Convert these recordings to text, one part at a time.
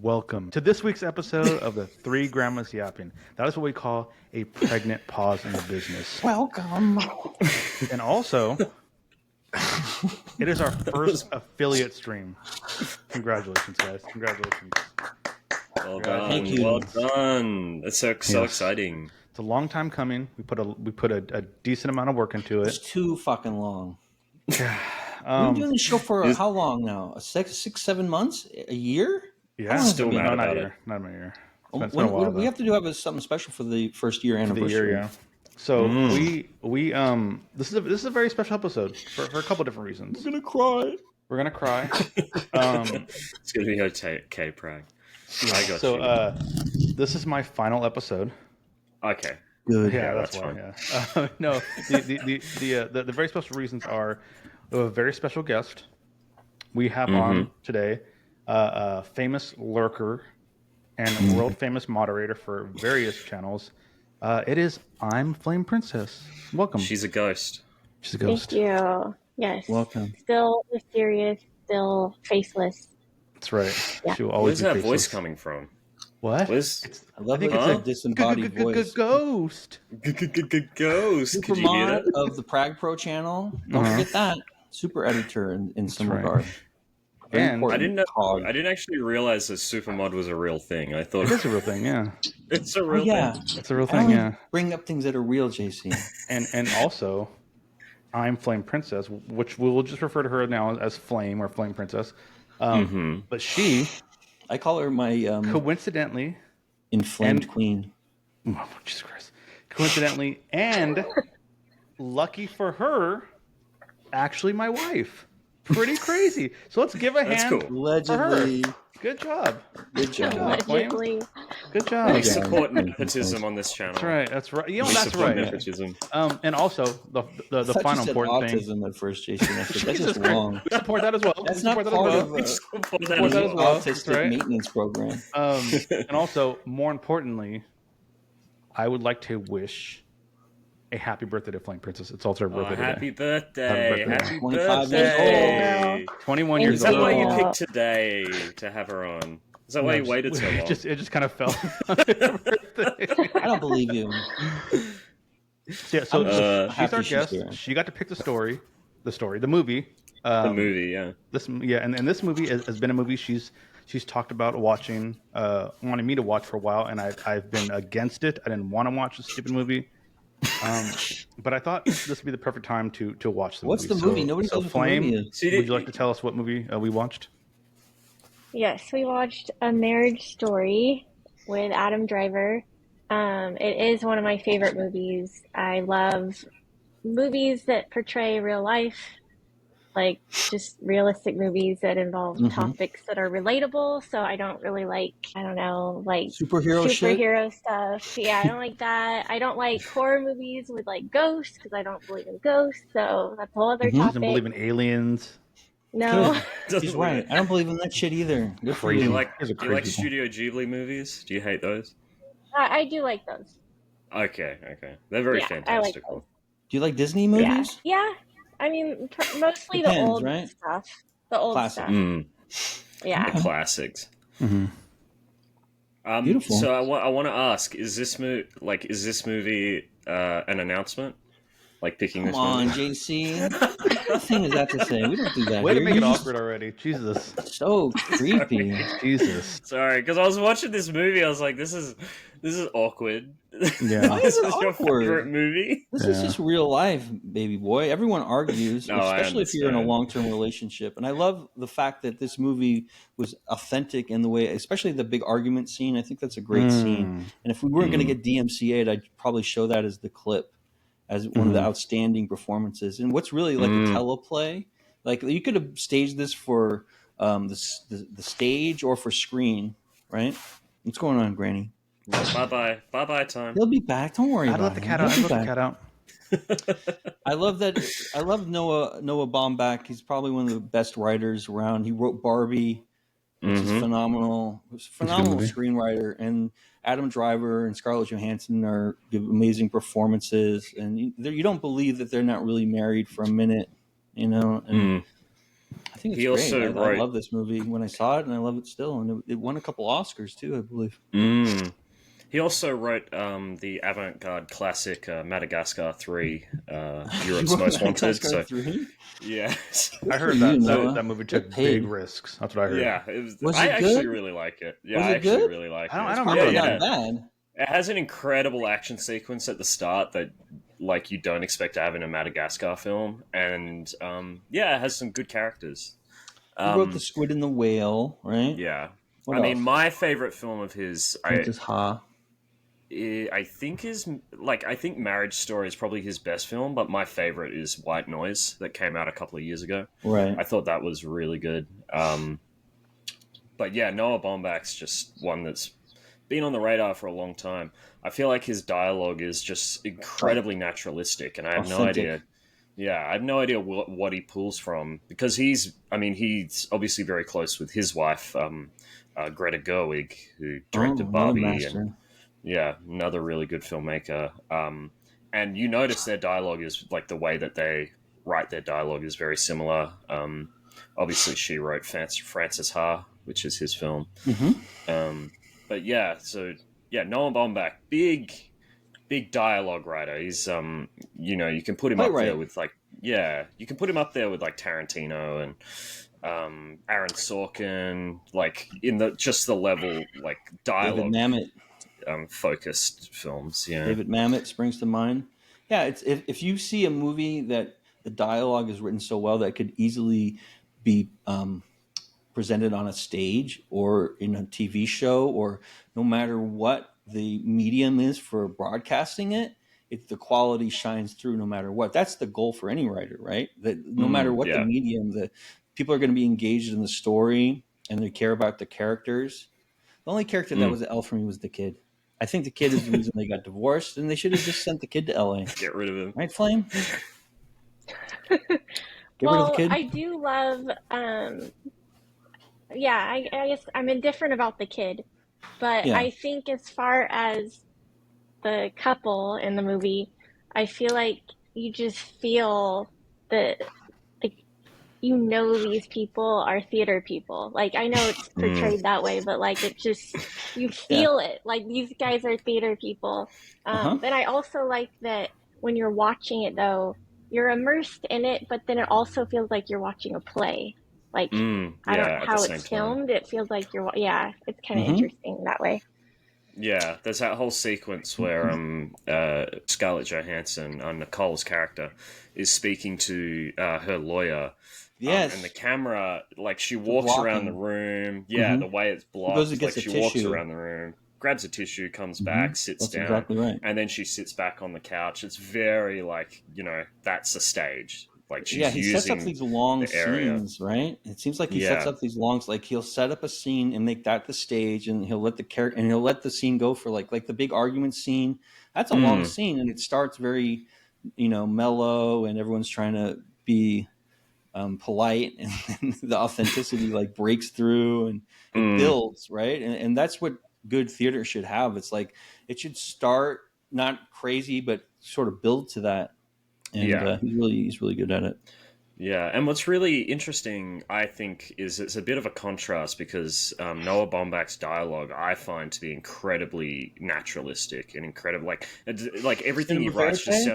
welcome to this week's episode of the Three Grandmas Yapping. That is what we call a pregnant pause in the business. Welcome. And also, it is our first affiliate stream. Congratulations, guys. Congratulations. Well done. Thank you. Well done. That's so exciting. It's a long time coming. We put a decent amount of work into It's it. too fucking long. We've been doing this show for how long now? 6-7 months? A year? Yeah, Still mad not about a year. it. Not a year. It's been a while, We have to do something special for the first year anniversary. the year, yeah. So we this is a very special episode for a couple different reasons. I'm gonna cry. We're gonna cry. It's going to be okay, Prag. I got you. This is my final episode. Okay. Good. Yeah, that's why. fine. Yeah. No, the very special reasons are we have a very special guest. We have on today a famous lurker and world famous moderator for various channels. It is imflameprincess. Welcome. She's a ghost. She's a ghost. Thank you. Yes. Welcome. Still mysterious, still faceless. That's right. Yeah. She will always Where's be that voice faceless. coming from? What? Where's I love think it. it's It's a disembodied voice. Ghost. ghost? Super Could you hear mod that? of the Pragpro channel. Don't forget that. Super editor in some right. regard. Very And important I didn't know. cog. I didn't actually realize that supermod was a real thing. I thought It is a real thing, yeah. it's a Oh, real yeah. thing. It's a real I thing, only yeah. bring up things that are real, JC. And also, I'm Flame Princess, which we'll just refer to her now as Flame or Flame Princess. But she, I call her my coincidentally, inflamed queen. oh, Jesus Christ, coincidentally, and lucky for her, actually my wife. Pretty crazy. So let's give a That's hand cool. Allegedly. Good job. Good job. Flame. Allegedly. Good We job. Okay. That's support nepotism on this channel. right. That's right. You know, We that's support right. nepotism. And also the I thought final you said important thing. autism at first, Jason. I said, that's Jesus just Christ. wrong. We support that as well. That's We not support part that as of well. We support that Support as that as well. well. autistic right? maintenance program. And also, more importantly, I would like to wish a happy birthday to Flame Princess. It's also her Oh, birthday happy today. birthday! Happy Happy 25 birthday! years 21 Thank years Is that old. why you Yeah. picked today to have her on? Is that why you waited so long? It just kind of fell. on her birthday. I don't believe you. Yeah, so I'm just she's happy our she's guest. here. She got to pick the movie. The movie, yeah. And this movie has been a movie she's talked about watching, wanting me to watch for a while, and I've been against it. I didn't want to watch this stupid movie, but I thought this would be the perfect time to watch the What's movie. the movie? Nobody so knows what the Flame, movie is. would you like to tell us what movie we watched? Yes, we watched A Marriage Story with Adam Driver. It is one of my favorite movies. I love movies that portray real life, like just realistic movies that involve topics that are relatable. So I don't really like, Superhero shit? stuff. Yeah, I don't like that. I don't like horror movies with like ghosts because I don't believe in ghosts. So that's a whole other Doesn't topic. believe in aliens. No. She's right. I don't believe in that shit either. Good for Do you you. like These are do you like crazy Studio Ghibli movies? Do you hate those? I do like those. Okay. They're very Yeah, I like fantastical. those. Do you like Disney movies? Yeah. I mean, mostly Depends, the old right? stuff. The old Classic. stuff. Yeah. The classics. Beautiful. So I want to ask: Is this movie an announcement? Like picking Come this on, movie? JC. What thing is that to say? We don't do that Way to here. make it You're just awkward already. Jesus. so creepy. Jesus. Sorry, because I was watching this movie. I was like, "This is awkward." Yeah. Why This is it is your awkward? favorite movie? This is just real life, baby boy. Everyone argues, No, I especially if you're in a understand. long-term relationship. And I love the fact that this movie was authentic in the way, especially the big argument scene. I think that's a great scene. And if we weren't going to get DMCA'd, I'd probably show that as the clip, as one of the outstanding performances. And what's really like a teleplay, like you could have staged this for the stage or for screen, right? What's going on, Granny? Bye time. He'll be back. Don't worry I'd about let the him. cat He'll out. be I'd let the back. cat out. I love that. I love Noah Baumbach. He's probably one of the best writers around. He wrote Barbie, which is phenomenal. He was a phenomenal screenwriter. And Adam Driver and Scarlett Johansson give amazing performances. And you don't believe that they're not really married for a minute, you know. And I think it's He great. also I wrote. love this movie when I saw it, and I love it still. And it won a couple Oscars too, I believe. He also wrote the avant-garde classic Madagascar 3, Europe's Most Wanted. Madagascar 3? Yeah. I heard you, that movie took big risks. That's what I heard. Yeah, I actually really like it. Yeah, was I it actually good? really like it. I don't Probably remember. not bad. It has an incredible action sequence at the start that like you don't expect to have in a Madagascar film, and it has some good characters. He wrote The Squid and the Whale, right? Yeah. What I else? mean, my favorite film of his, Princess Ha. I think Marriage Story is probably his best film, but my favorite is White Noise that came out a couple of years ago. Right. I thought that was really good. But yeah, Noah Baumbach's just one that's been on the radar for a long time. I feel like his dialogue is just incredibly naturalistic, and I have no idea. Yeah, I have no idea what he pulls from, because he's obviously very close with his wife, Greta Gerwig, who directed Barbie, and another really good filmmaker. And you notice their dialogue is like the way that they write their dialogue is very similar. Obviously, she wrote Frances Ha, which is his film. But yeah, Noah Baumbach, big dialogue writer. He's you can put him there with you can put him up there with like Tarantino and Aaron Sorkin, like in the level like dialogue. David Mamet. Focused films. Yeah, David Mamet springs to mind. Yeah, it's if you see a movie that the dialogue is written so well that it could easily be presented on a stage or in a TV show, or no matter what the medium is for broadcasting it, if the quality shines through no matter what. That's the goal for any writer, right? That no matter what the medium, the people are going to be engaged in the story and they care about the characters. The only character that was L for me was the kid. I think the kid is the reason they got divorced, and they should have just sent the kid to LA. Get rid of him. Right, Flame? Get rid of the kid? I do love, I guess I'm indifferent about the kid, but I think as far as the couple in the movie, I feel like you just feel that, like, these people are theater people. Like, I know it's portrayed that way, but like, it just, you feel it. Like, these guys are theater people. But I also like that when you're watching it, though, you're immersed in it, but then it also feels like you're watching a play. Like, I don't know how it's filmed. It feels like it's kind of interesting that way. Yeah, there's that whole sequence where Scarlett Johansson, Nicole's character, is speaking to her lawyer. Yes. And the camera, like, she walks around the room. Yeah, the way it's blocked, like she walks around the room, grabs a tissue, comes back, sits down. Exactly right. And then she sits back on the couch. It's very like, that's a stage. Like, she's he sets up these long scenes, right? It seems like he sets up these like he'll set up a scene and make that the stage, and he'll let the character and he'll let the scene go for like the big argument scene. That's a long scene, and it starts very, mellow, and everyone's trying to be polite, and the authenticity like breaks through, and it builds, right? And that's what good theater should have. It's like it should start not crazy, but sort of build to that. And he's really good at it. Yeah, and what's really interesting, I think, is it's a bit of a contrast, because Noah Baumbach's dialogue I find to be incredibly naturalistic and incredible. Like everything he writes just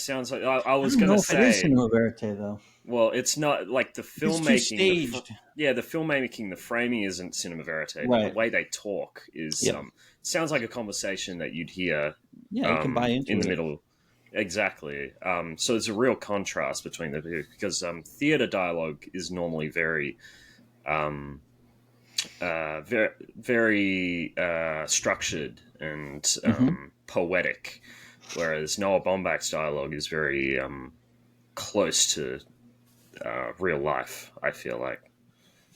sounds like I was going to say. It is cinema verite, though. Well, it's not like the filmmaking. It's too staged. The filmmaking, the framing isn't cinema verite. Right. But the way they talk is sounds like a conversation that you'd hear. You can buy into in the middle. Exactly. So it's a real contrast between the two, because theater dialogue is normally very, very structured and poetic, whereas Noah Baumbach's dialogue is very close to real life, I feel like.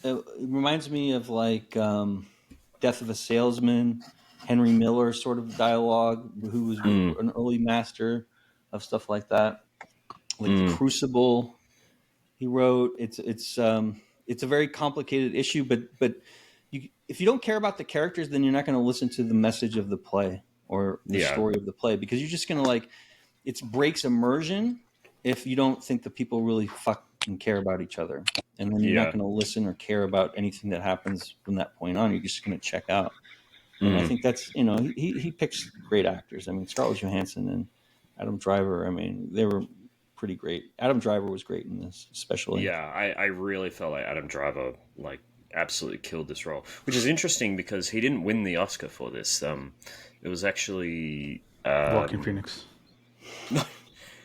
It reminds me of like Death of a Salesman, Henry Miller sort of dialogue, who was an early master of stuff like that. Like The Crucible, he wrote. It's a very complicated issue, but if you don't care about the characters, then you're not going to listen to the message of the play or the story of the play, because you're just going to it breaks immersion if you don't think the people really and care about each other. And then you're not going to listen or care about anything that happens from that point on. You're just going to check out. And I think that's, he picks great actors. I mean, Scarlett Johansson and Adam Driver, I mean, they were pretty great. Adam Driver was great in this, especially. Yeah, I really felt like Adam Driver, like, absolutely killed this role, which is interesting because he didn't win the Oscar for this. It was actually Joaquin Phoenix.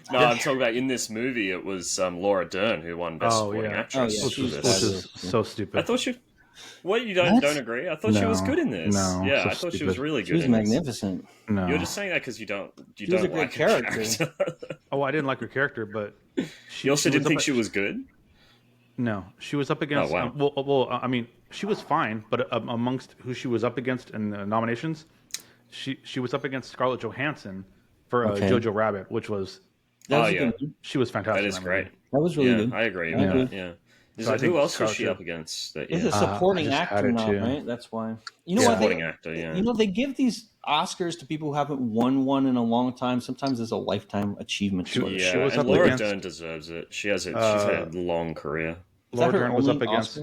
No, I'm talking about in this movie. It was Laura Dern who won Best Supporting Actress. Which is so stupid. I thought she. What, you don't agree? I thought she was good in this. No, yeah, so I thought stupid. she was really good. She was magnificent. No, You're just saying that because you don't was a good like character. Oh, I didn't like her character, but you also didn't think she was good. No, she was up against. Oh, wow. Well, I mean, she was fine, but amongst who she was up against in the nominations, she was up against Scarlett Johansson for Jojo Rabbit, which was. She was fantastic. That is great. That was really good. I agree with that. Yeah. Who else was she up against? It's a supporting actor now, right? That's why. You know what? Supporting actor, yeah. You know, they give these Oscars to people who haven't won one in a long time. Sometimes it's a lifetime achievement. She was and Laura Dern deserves it. She's had a long career. Laura Dern was up against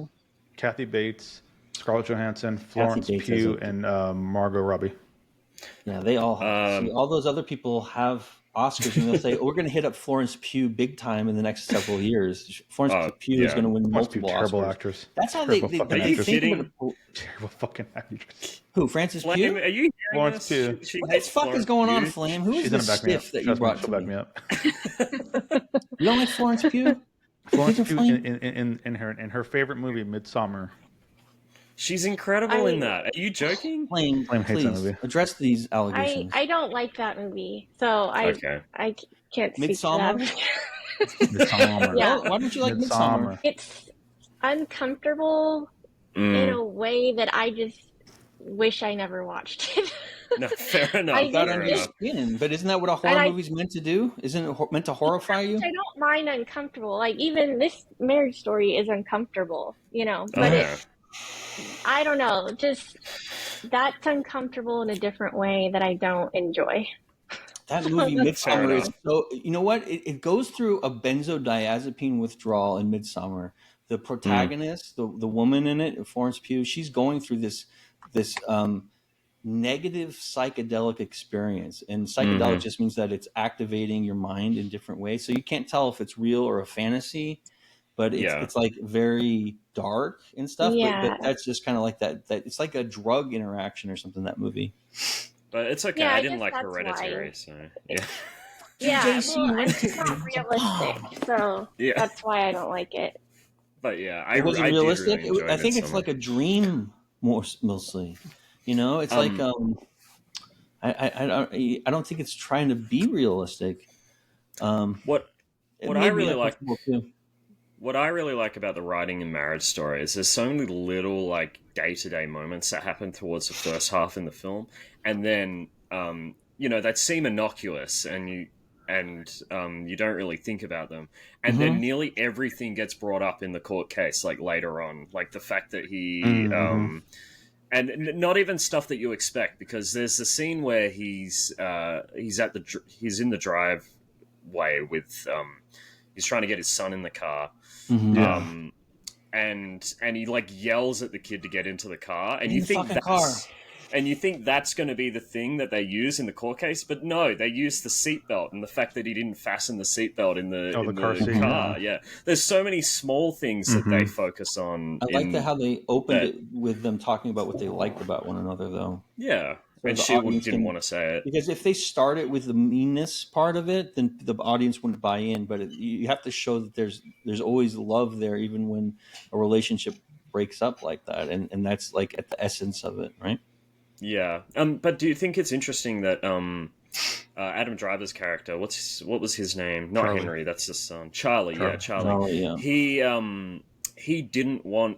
Kathy Bates, Scarlett Johansson, Florence Pugh, and Margot Robbie. Yeah, they all have. All those other people have Oscars, and they'll say, "We're going to hit up Florence Pugh big time in the next several years." Florence Pugh is going to win multiple terrible Oscars. Actress. That's how they fucking think of it. Terrible fucking actress. Who? Frances Pugh? Are you Florence Pugh? What the fuck is going on, Flame? Who is this stiff that you brought to me? Back me up. You don't like Florence Pugh? Florence Pugh in her favorite movie, Midsommar. She's incredible in that. Are you joking? Flame hates that movie. Address these allegations. I don't like that movie, so I can't speak to that. Midsommar. Yeah. Why don't you like Midsommar? It's uncomfortable in a way that I just wish I never watched it. No, fair enough. But isn't that what a horror movie's meant to do? Isn't it meant to horrify you? I don't mind uncomfortable. Like, even this Marriage Story is uncomfortable, but I don't know, just that's uncomfortable in a different way that I don't enjoy. That movie Midsommar is so, you know what? It goes through a benzodiazepine withdrawal in Midsommar. The protagonist, the woman in it, Florence Pugh, she's going through this negative psychedelic experience. And psychedelic just means that it's activating your mind in different ways. So you can't tell if it's real or a fantasy. But it's like very dark and stuff. Yeah. But that's just kind of like that. It's like a drug interaction or something, that movie. But it's okay. I didn't like Hereditary. So, it's not realistic. So that's why I don't like it. But it wasn't realistic. I think it's like a dream mostly. It's like I don't think it's trying to be realistic. What I really like. What I really like about the writing in Marriage Story is there's so many little, like, day-to-day moments that happen towards the first half in the film, and then that seem innocuous, and you don't really think about them, and then nearly everything gets brought up in the court case, like, later on, like the fact that he and not even stuff that you expect, because there's the scene where he's in the driveway with he's trying to get his son in the car. And he, like, yells at the kid to get into the car, and you think that's going to be the thing that they use in the court case, but no, they use the seatbelt and the fact that he didn't fasten the seatbelt in the car. Yeah, there's so many small things that they focus on. I like how they opened it with them talking about what they liked about one another, though. Yeah. And she didn't want to say it. Because if they started with the meanness part of it, then the audience wouldn't buy in. But you have to show that there's always love there, even when a relationship breaks up like that. And that's, like, at the essence of it, right? Yeah. But do you think it's interesting that Adam Driver's character, what was his name? Not Charlie. Henry, that's his son. Charlie. Yeah, Charlie. He didn't want...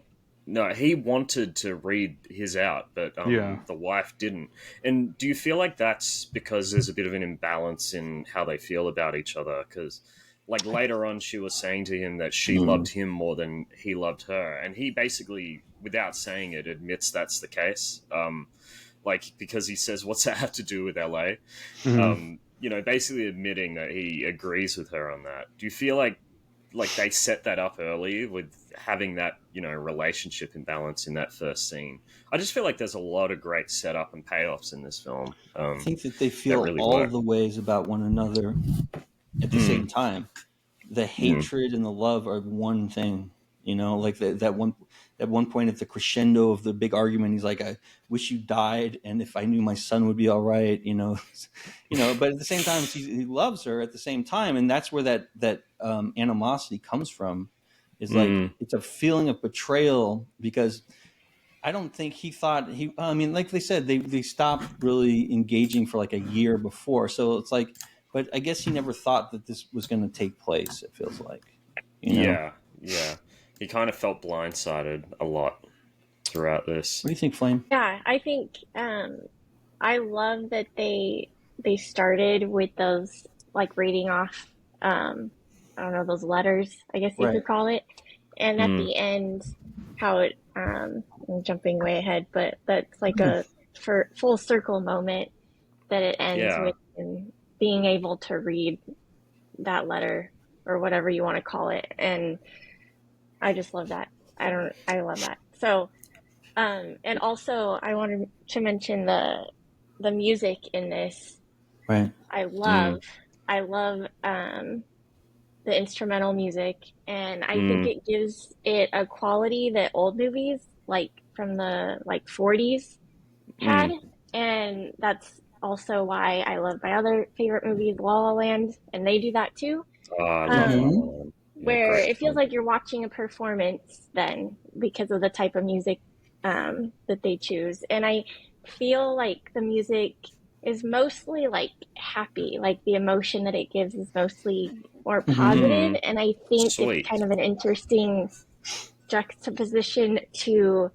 No, he wanted to read his out, but the wife didn't. And do you feel like that's because there's a bit of an imbalance in how they feel about each other? Because, like, later on, she was saying to him that she loved him more than he loved her. And he basically, without saying it, admits that's the case. Because he says, what's that have to do with LA? Basically admitting that he agrees with her on that. Do you feel like like they set that up early with having that, you know, relationship imbalance in that first scene. I just feel like there's a lot of great setup and payoffs in this film. I think that they feel really all work. the ways about one another at the same time. The hatred and the love are one thing, you know, like at one point at the crescendo of the big argument, he's like, I wish you died. And if I knew my son would be all right, you know, but at the same time, he loves her at the same time. And that's where that animosity comes from, is like, it's a feeling of betrayal, because I don't think he thought I mean, like they said, they stopped really engaging for like a year before. So it's like, but I guess he never thought that this was going to take place. It feels like, you know? Yeah. He kind of felt blindsided a lot throughout this. What do you think, Flame? Yeah, I think I love that they started with those, like, reading off I don't know, those letters, I guess you could call it. And at the end, how it I'm jumping way ahead, but that's like a full circle moment that it ends with him being able to read that letter, or whatever you want to call it. And I just love that. I love that. So and also I wanted to mention the music in this. Right. I love the instrumental music, and I think it gives it a quality that old movies, like from the 40s, had. And that's also why I love my other favorite movies, La La Land, and they do that too. Where it feels like you're watching a performance then, because of the type of music that they choose. And I feel like the music is mostly like happy, like the emotion that it gives is mostly more positive. And I think it's kind of an interesting juxtaposition to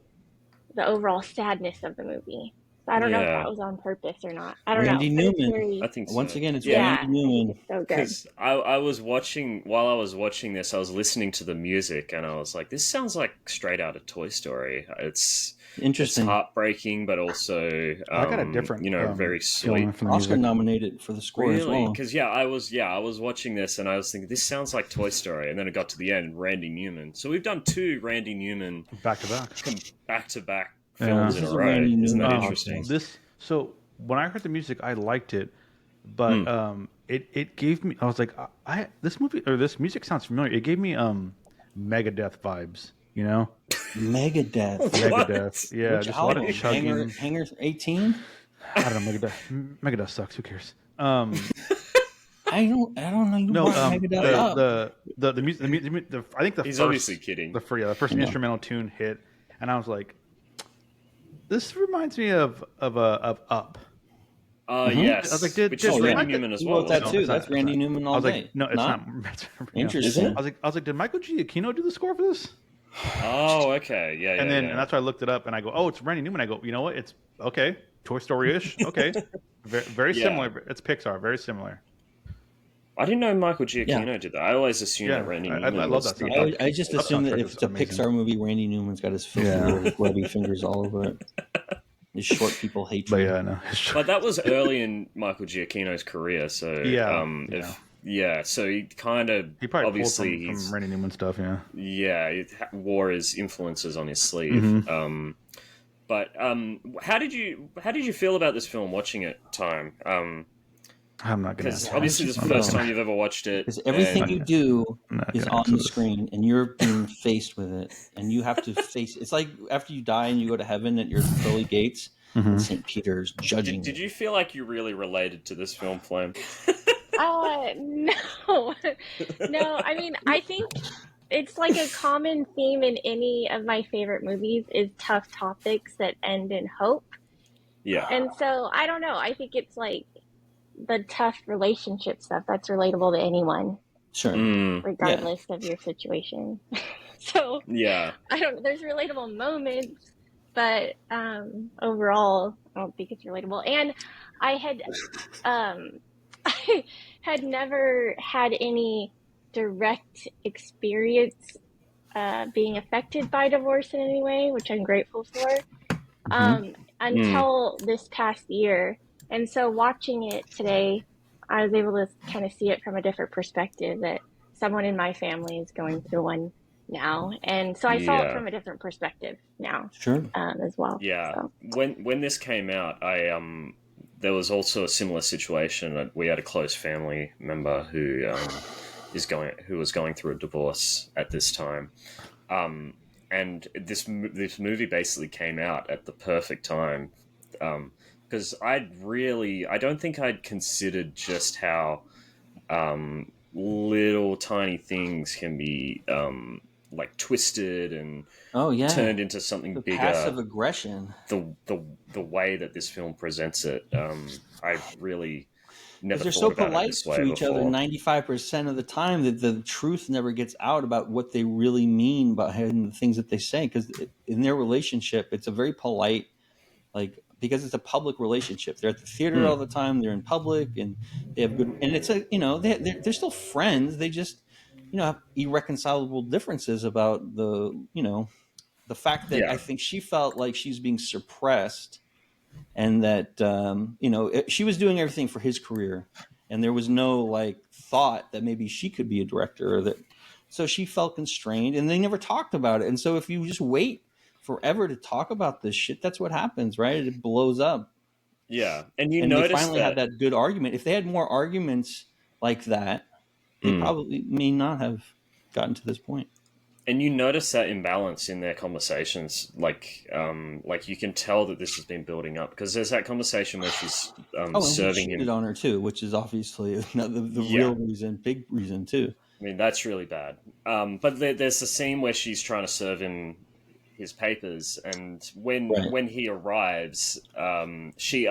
the overall sadness of the movie. So I don't know if that was on purpose or not. I don't Randy know. Newman. I think so. Once again, it's Randy Newman. It's so good. Because I was watching, while I was watching this, I was listening to the music, and I was like, this sounds like straight out of Toy Story. It's interesting. It's heartbreaking, but also I got a different, very sweet. Oscar nominated for the score as well. Because I was watching this and I was thinking, this sounds like Toy Story, and then it got to the end, Randy Newman. So we've done 2 Randy Newman back to back films in a row. Isn't that interesting? So when I heard the music, I liked it, but it gave me. I was like, this music sounds familiar. It gave me Megadeth vibes. You know, Megadeth. Yeah, which just album? a lot of chugging. Hangar 18. I don't know. Megadeth sucks. Who cares? I don't know. You brought Megadeth up. The music. I think he's obviously kidding. The first instrumental tune hit, and I was like, this reminds me of Up. Yes. I was like, which is Randy Newman as well. Wrote that too. That's Randy Newman all day. Like, no, it's not. Interesting. I was like, did Michael Giacchino do the score for this? Oh, okay. Yeah. And then and that's why I looked it up, and I go, oh, it's Randy Newman. I go, you know what? It's okay. Toy Story-ish. Okay. Very similar. It's Pixar. Very similar. I didn't know Michael Giacchino did that. I always assumed that Randy Newman. I love that stuff. I just assume that if it's a Pixar movie, Randy Newman's got his filthy webby fingers all over it. His short people hatred. But yeah, no. But that was early in Michael Giacchino's career, so so he probably obviously pulled from Randy Newman stuff. He wore his influences on his sleeve. But how did you feel about this film watching it, Time? I'm not gonna. Because obviously this is the first time you've ever watched it. Because everything you do is on the screen, and you're being faced with it, and you have to face. It's like after you die and you go to heaven at your pearly gates, and St. Peter's judging. Did you feel like you really related to this film, Flame? No. I mean, I think it's like a common theme in any of my favorite movies is tough topics that end in hope. Yeah. And so I don't know. I think it's like the tough relationship stuff that's relatable to anyone. Sure. Regardless of your situation. So there's relatable moments, but overall I don't think it's relatable. And I had never had any direct experience being affected by divorce in any way, which I'm grateful for, until this past year. And so watching it today, I was able to kind of see it from a different perspective, that someone in my family is going through one now, and so I saw it Yeah. from a different perspective now, Sure. as well. Yeah. So When this came out, I there was also a similar situation. We had a close family member who who was going through a divorce at this time. And this movie basically came out at the perfect time, because I don't think I'd considered just how little tiny things can be like twisted and Oh yeah, turned into something the bigger. passive aggression. The way that this film presents it, I really Because never they're so thought about it polite this to way each other before. 95% of the time that the truth never gets out about what they really mean behind the things that they say. Because in their relationship, it's a very polite, like, because it's a public relationship. They're at the theater all the time. They're in public, and they have good. And it's a, they're still friends. They just, have irreconcilable differences about the fact that I Yeah, think she felt like she's being suppressed, and that she was doing everything for his career, and there was no like thought that maybe she could be a director, or that, so she felt constrained, and they never talked about it. And so if you just wait forever to talk about this shit, that's what happens, right? It blows up. yeah, and you And they notice finally had that. that good argument. If they had more arguments like that, they Mm. probably may not have gotten to this point. And you notice that imbalance in their conversations, like you can tell that this has been building up, because there's that conversation where she's Oh, and he serving cheated him. on her too, which is obviously the Yeah, real reason, big reason too. I mean that's really bad. But there's a scene where she's trying to serve him his papers, and Right. when he arrives, she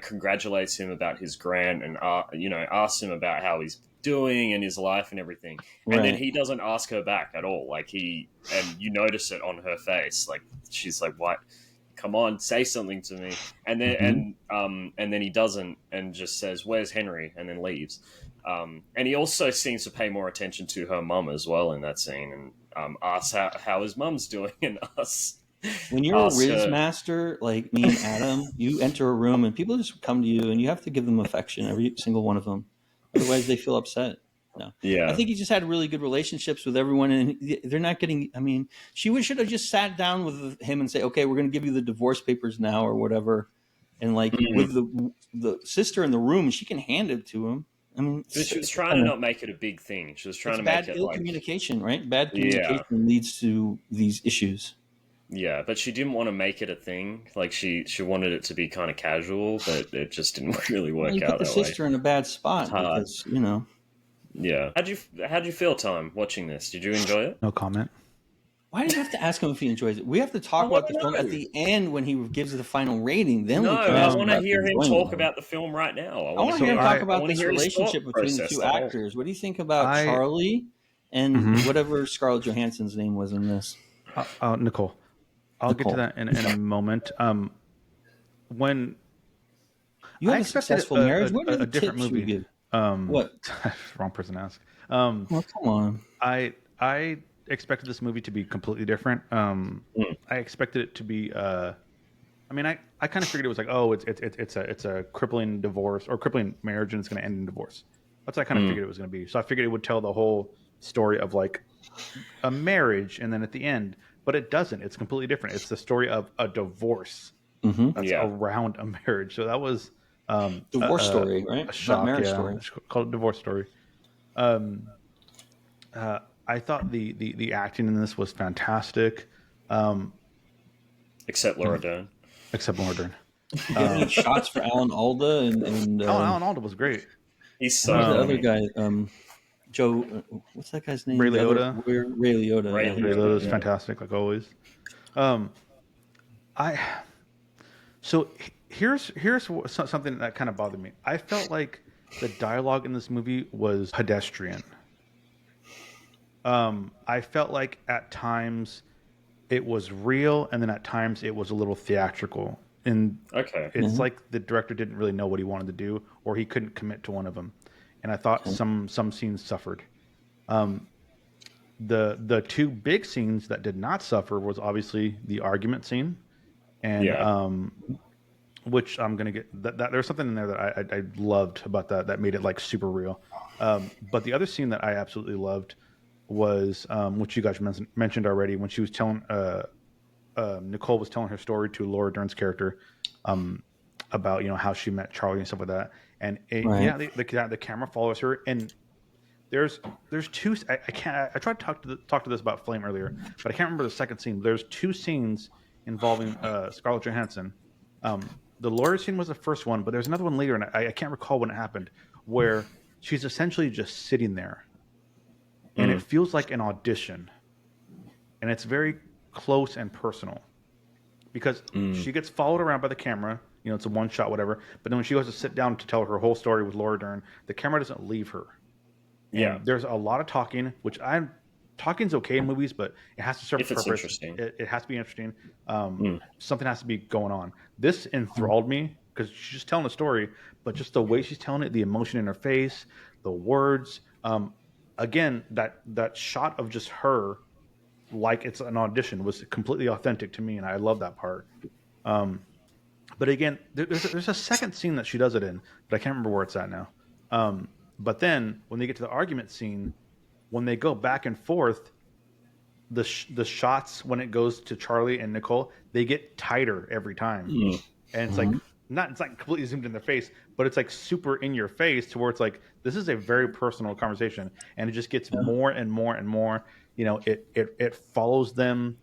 congratulates him about his grant, and asks him about how he's doing and his life and everything, and then Right. he doesn't ask her back at all. Like and you notice it on her face, like she's like, "What? Come on, say something to me." And then and then he doesn't, and just says, "Where's Henry?" and then leaves. And he also seems to pay more attention to her mum as well in that scene, and asks how his mum's doing, and When you're a asks Riz her. master like me and Adam, you enter a room and people just come to you, and you have to give them affection, every single one of them. Otherwise, they feel upset. No, I Yeah, think he just had really good relationships with everyone, and they're not getting. I mean, she should have just sat down with him and say, "Okay, we're going to give you the divorce papers now, or whatever." And like with the sister in the room, she can hand it to him. I mean, but she was trying to not make it a big thing. She was trying it's to make bad it ill like, communication, right? Bad yeah, communication leads to these issues. yeah, but she didn't want to make it a thing. Like she wanted it to be kind of casual, but it just didn't really Well, work you put out the that way. sister in a bad It's spot hard. because Yeah. How'd you feel, Tom, watching this? Did you enjoy it? No comment. Why do you have to ask him if he enjoys it? We have to I talk want about the to film at know. the end when he gives the final rating. Then No, we can I ask want to about the hear him enjoyment talk of it. about the film right now. I want to So hear him talk I about want to this hear his relationship thought between the process. two The whole. actors. What do you think about I Charlie and whatever Scarlett Johansson's name was in this? Nicole. I'll get to Nicole. that in a moment. When You I have a expected successful marriage. What are a the different tips you would movie. give? What? Wrong person to ask. Well, come on. I expected this movie to be completely different. Mm, I expected it to be. I mean, I kind of figured it was like, oh, it's a crippling divorce or crippling marriage, and it's going to end in divorce. That's what I kind of mm, figured it was going to be. So I figured it would tell the whole story of like a marriage, and then at the end, but it doesn't. It's completely different. It's the story of a divorce Mm-hmm. that's yeah. around a marriage. So that was Divorce story, right? a Not shock. marriage Yeah, story. it's called a divorce story. Um, I thought the acting in this was fantastic, Except Laura Dern. except Laura Dern. Do you have any shots for Alan Alda and Alan Alda was great. He's who's so the other funny. guy? Joe, what's that guy's name? Ray The other Liotta. Ray Liotta. Ray Yeah, Ray he's Liotta, good. Liotta is yeah. fantastic, like always. Um, I so here's something that kind of bothered me. I felt like the dialogue in this movie was pedestrian. I felt like at times it was real, and then at times it was a little theatrical. And Okay. it's like the director didn't really know what he wanted to do, or he couldn't commit to one of them. And I thought some scenes suffered. The two big scenes that did not suffer was obviously the argument scene and Yeah. which I'm gonna get that there's something in there that I loved about that made it like super real. But the other scene that I absolutely loved was which you guys mentioned already, when she was telling Nicole was telling her story to Laura Dern's character, about how she met Charlie and stuff like that. And Right. the camera follows her, and there's two. I can't. I tried to talk to this about Flame earlier, but I can't remember the second scene. There's two scenes involving Scarlett Johansson. The lawyer scene was the first one, but there's another one later, and I can't recall when it happened, where she's essentially just sitting there, and it feels like an audition, and it's very close and personal because she gets followed around by the camera. It's a one shot, whatever. But then when she goes to sit down to tell her whole story with Laura Dern, the camera doesn't leave her. And there's a lot of talking, which talking's okay in movies, but it has to serve a purpose. Interesting. It has to be interesting. Something has to be going on. This enthralled me because she's just telling a story, but just the way she's telling it, the emotion in her face, the words. Again, that shot of just her, like it's an audition, was completely authentic to me, and I love that part. But again, there's a second scene that she does it in, but I can't remember where it's at now. But then when they get to the argument scene, when they go back and forth, the shots, when it goes to Charlie and Nicole, they get tighter every time, and it's like it's not completely zoomed in their face, but it's like super in your face to where it's like this is a very personal conversation, and it just gets more and more and more. It follows them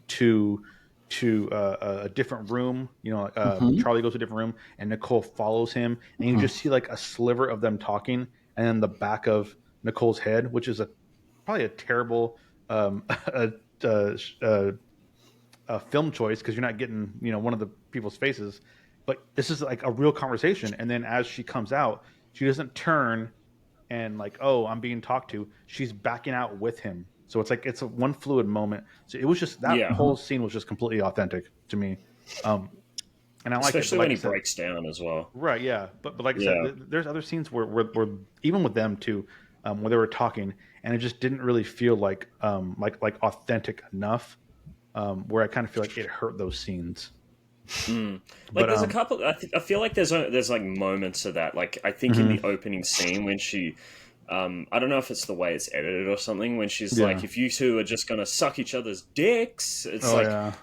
to a different room. Charlie goes to a different room, and Nicole follows him, and you just see like a sliver of them talking, and then the back of Nicole's head, which is probably a terrible a film choice because you're not getting one of the people's faces, but this is like a real conversation. And then as she comes out, she doesn't turn and like, oh, I'm being talked to. She's backing out with him. So it's like it's a one fluid moment. So it was just that whole scene was just completely authentic to me, and I like especially it. Like when he breaks down as well. Right? Yeah, but like I said, there's other scenes where even with them too, where they were talking, and it just didn't really feel like authentic enough. Where I kind of feel like it hurt those scenes. Like there's a couple. I feel like there's like moments of that. Like I think in the opening scene when she. I don't know if it's the way it's edited or something. When she's like, "If you two are just gonna suck each other's dicks," it's the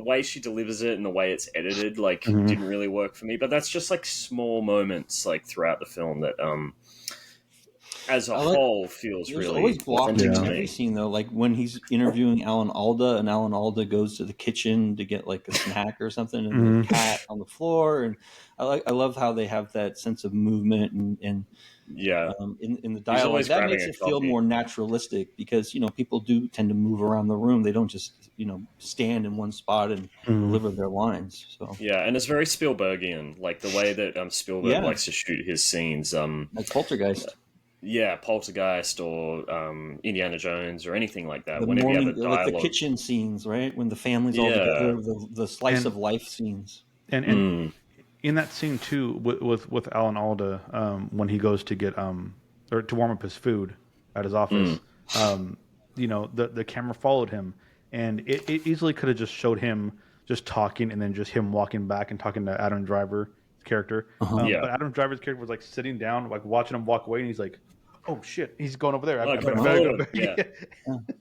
way she delivers it and the way it's edited, like, didn't really work for me. But that's just like small moments, like throughout the film that, as a whole, feels really always blocking to every me. scene though. Like when he's interviewing Alan Alda, and Alan Alda goes to the kitchen to get like a snack or something, and the cat on the floor, and I love how they have that sense of movement and in the dialogue that makes it feel more naturalistic because people do tend to move around the room. They don't just stand in one spot and deliver their lines. So and it's very Spielbergian, like the way that Spielberg likes to shoot his scenes. Like Poltergeist. Yeah, Poltergeist or Indiana Jones or anything like that. The Whenever morning, you have a dialogue, like the kitchen scenes, right? When the family's all together, the slice of life scenes. And in that scene too, with Alan Alda, when he goes to get or to warm up his food at his office, the camera followed him, and it easily could have just showed him just talking and then just him walking back and talking to Adam Driver's character. But Adam Driver's character was like sitting down, like watching him walk away, and he's like, "Oh shit, he's going over there. I better go back."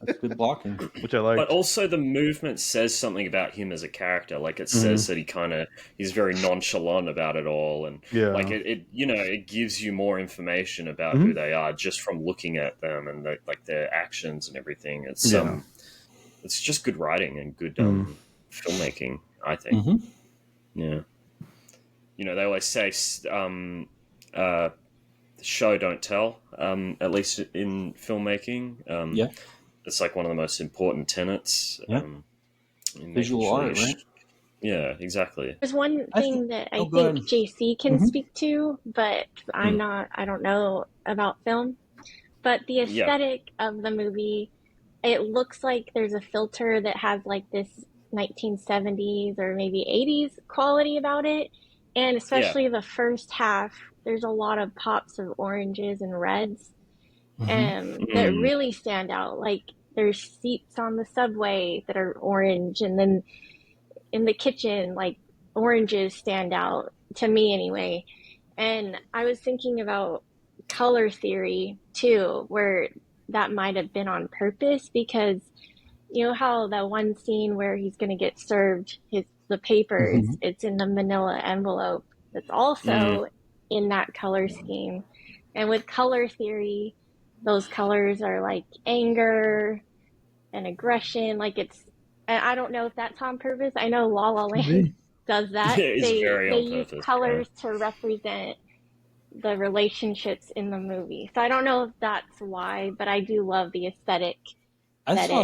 That's good blocking, which I like. But also the movement says something about him as a character. Like it says that he's very nonchalant about it all, and like it gives you more information about who they are just from looking at them and their actions and everything. It's just good writing and good filmmaking, I think. Yeah. They always say, show, don't tell, at least in filmmaking. It's like one of the most important tenets. Visual art, right? Yeah, exactly. There's one thing that I think JC can speak to, but I don't know about film. But the aesthetic of the movie, it looks like there's a filter that has like this 1970s or maybe 80s quality about it. And especially the first half, there's a lot of pops of oranges and reds that really stand out. Like there's seats on the subway that are orange, and then in the kitchen, like oranges stand out to me anyway. And I was thinking about color theory too, where that might have been on purpose because you know how that one scene where he's going to get served the papers, it's in the manila envelope that's also in that color scheme. And with color theory, those colors are like anger and aggression. Like and I don't know if that's on purpose. I know La La Land does that. It is very They on use purpose. colors to represent the relationships in the movie. So I don't know if that's why, but I do love the aesthetic. I saw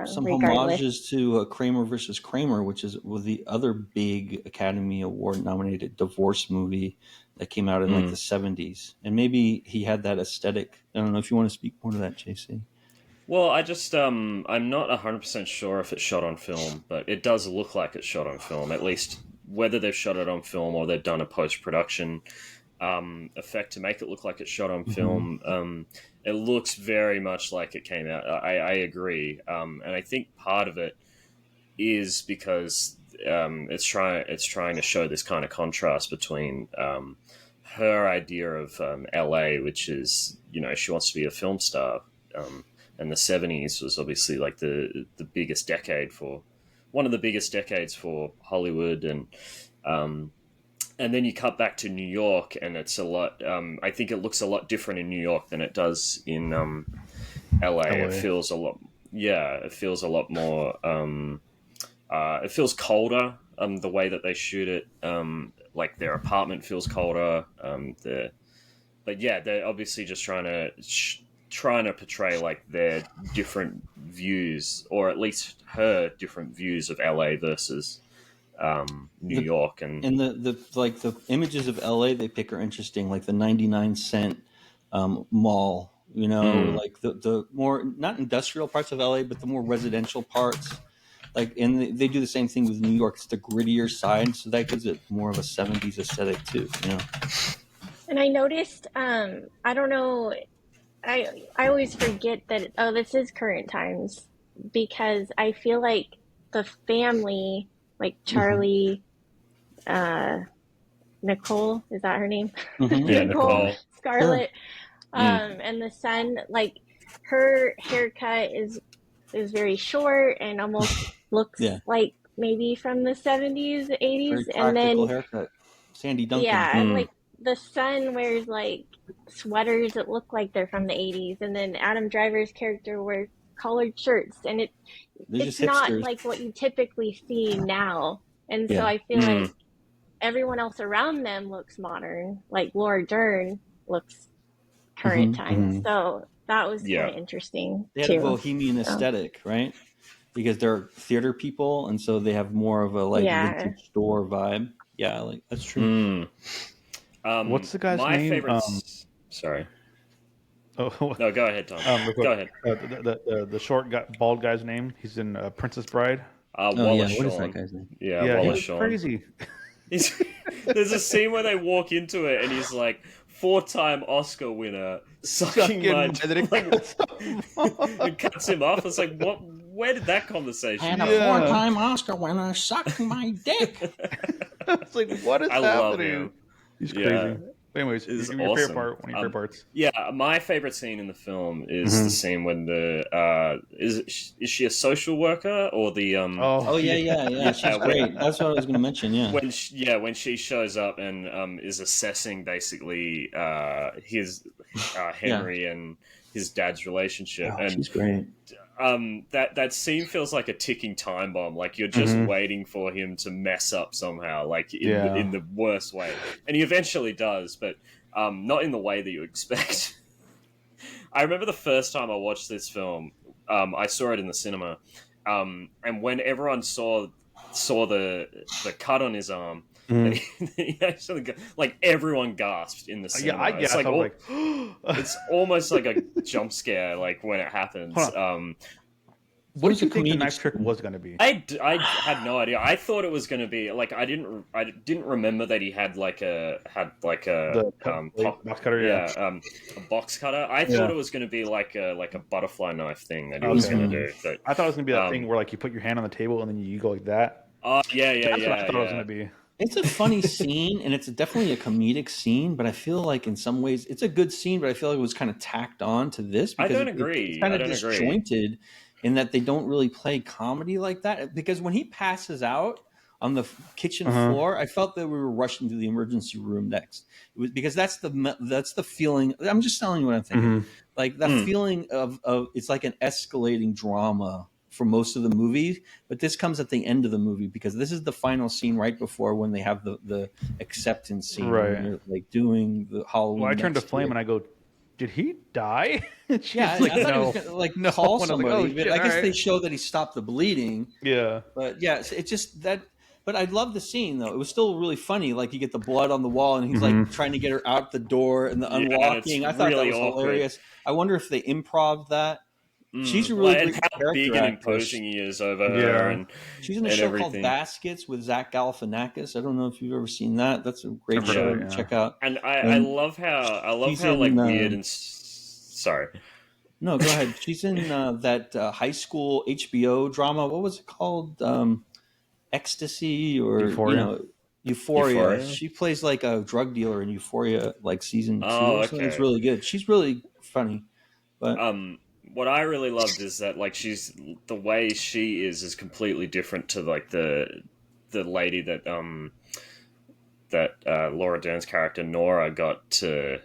some regardless. homages to Kramer versus Kramer, which was the other big Academy Award nominated divorce movie that came out in like the 70s. And maybe he had that aesthetic. I don't know if you want to speak more to that, JC. Well, I just I'm not 100% sure if it's shot on film, but it does look like it's shot on film. At least whether they've shot it on film or they've done a post-production effect to make it look like it's shot on film. It looks very much like it came out. I agree, and I think part of it is because it's trying to show this kind of contrast between her idea of LA, which is, you know, she wants to be a film star, and the 70s was obviously like the biggest decade for one of the biggest decades for Hollywood, and then you cut back to New York, and it's a lot. I think it looks a lot different in New York than it does in LA. It feels a lot. Yeah, it feels a lot more. It feels colder. The way that they shoot it, like their apartment feels colder. But yeah, they're obviously just trying to portray like their different views, or at least her different views of LA versus New York, and the images of LA they pick are interesting, like the 99-cent mall, you know, like the more not industrial parts of LA, but the more residential parts. Like, and they do the same thing with New York. It's the grittier side, so that gives it more of a 70s aesthetic too, you know. And I noticed, I don't know, I always forget that this is current times because I feel like the family, like Charlie, Nicole, is that her name? Yeah, Nicole. Scarlett, and the son, like her haircut is very short and almost looks like maybe from the 70s, 80s, very practical and then haircut. Sandy Duncan. Yeah, and like the son wears like sweaters that look like they're from the 80s, and then Adam Driver's character wears collared shirts, and it's not like what you typically see now. And so I feel like everyone else around them looks modern, like Laura Dern looks current times. So that was kind of interesting. They had a bohemian aesthetic, right? Because they're theater people, and so they have more of a like vintage store vibe. Yeah, like that's true. What's the guy's name? My favorite. Sorry. Oh no, go ahead, Tom. Go ahead. The short guy, bald guy's name. He's in Princess Bride. Wallace what is that guy's name? Yeah, Wallace Shawn. Crazy. There's a scene where they walk into it, and he's like, 4-time Oscar winner, sucking my dick, and cuts him off. It's like, what? Where did that conversation? And a 4-time Oscar winner sucking my dick. It's like, what is happening? Love him. He's crazy. But anyways, it's your awesome. favorite part. One of your favorite parts. Yeah, my favorite scene in the film is the scene when is she a social worker or the yeah, she's great. That's what I was going to mention. Yeah, when she shows up and is assessing basically his Henry and his dad's relationship. And she's great. That scene feels like a ticking time bomb. Like you're just waiting for him to mess up somehow, like in the worst way, and he eventually does, but not in the way that you expect. I remember the first time I watched this film, I saw it in the cinema, and when everyone saw the cut on his arm, he actually like everyone gasped in the cinema. It's almost like a jump scare, like when it happens. What did you think the knife trick was going to be? I had no idea. I thought it was going to be like I didn't remember that he had like a box cutter. A box cutter. I thought it was going to be like a butterfly knife thing that he was going to do. But I thought it was going to be that thing where like you put your hand on the table and then you go like that. Oh yeah. That's what I thought it was going to be. It's a funny scene, and it's definitely a comedic scene. But I feel like in some ways it's a good scene. But I feel like it was kind of tacked on to this I because don't it's agree. kind I of don't agree. disjointed in that they don't really play comedy like that. Because when he passes out on the kitchen floor, I felt that we were rushing to the emergency room next. It was because that's the feeling. I'm just telling you what I'm thinking. Like that feeling of it's like an escalating drama for most of the movie, but this comes at the end of the movie because this is the final scene right before when they have the acceptance scene when they're like doing the Halloween. Well, I turned to Flame and I go, "Did he die?" She's yeah, like, I thought no, he was gonna like no. call And I was somebody, like, oh, but shit, I guess all they right. show that he stopped the bleeding. Yeah, but yeah, it's just that. But I love the scene though; it was still really funny. Like you get the blood on the wall, and he's like trying to get her out the door and the unlocking. I thought really that was awkward. hilarious. I wonder if they improv that. She's a Like, really and great how character big and actress. imposing he is over her, and she's in a and show everything. called Baskets with Zach Galifianakis. I don't know if you've ever seen that. That's a great show to check out. And I love how like weird and sorry. No, go ahead. She's in that high school HBO drama. What was it called? Ecstasy or Euphoria. Euphoria. She plays like a drug dealer in Euphoria, like season 2 or something. It's really good. She's really funny. But what I really loved is that like she's the way she is completely different to like the lady that Laura Dern's character Nora got to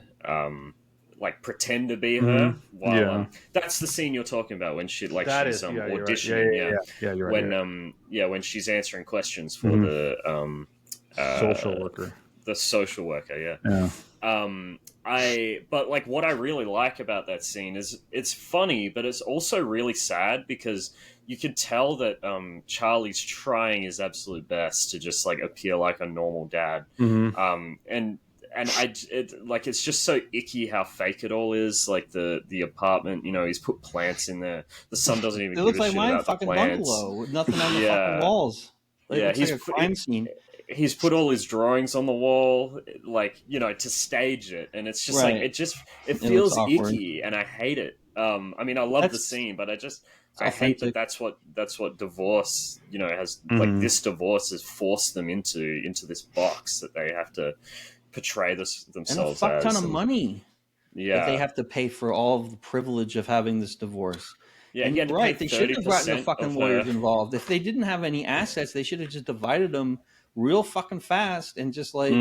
like pretend to be her while that's the scene you're talking about when she like she's auditioning you're when when she's answering questions for the social worker but like what I really like about that scene is it's funny, but it's also really sad because you can tell that Charlie's trying his absolute best to just like appear like a normal dad, and it's just so icky how fake it all is. Like the apartment, he's put plants in there. The son doesn't even give a shit about the plants. Bungalow with nothing on the fucking walls. It looks like a crime scene. He's put all his drawings on the wall, like to stage it, and it's just like it feels icky, and I hate it. I mean, I love the scene, but I hate that that's what divorce has like this divorce has forced them into this box that they have to portray themselves and a fuck ton of money. Yeah, that they have to pay for all of the privilege of having this divorce. Yeah, and right. They shouldn't have gotten the fucking lawyers involved. If they didn't have any assets, they should have just divided them real fucking fast and just like.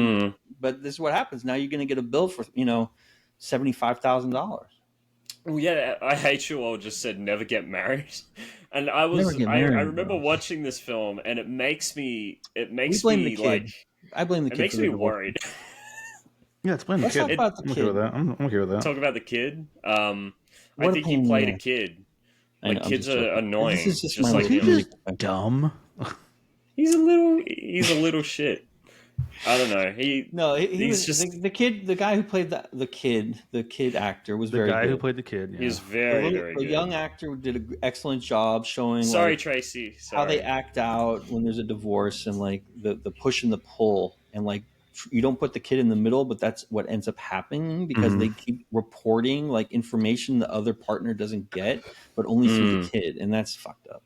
But this is what happens. Now you're going to get a bill for $75,000. Well, yeah, I Hate You All just said never get married, and I remember watching this film, and it makes me like I blame the kid. It makes me worried. Yeah, let's blame the kid. Talk about the kid. I'm okay with that. Talk about the kid. I think he played a kid. Like kids are annoying. This is just like he's dumb. He's a little shit. I don't know. He was just the kid. The guy who played the kid actor was very good. The guy who played the kid. Yeah. He was very good. The young actor did an excellent job showing. Tracy. How they act out when there's a divorce and like the push and the pull and like you don't put the kid in the middle, but that's what ends up happening because they keep reporting like information the other partner doesn't get, but only through the kid, and that's fucked up.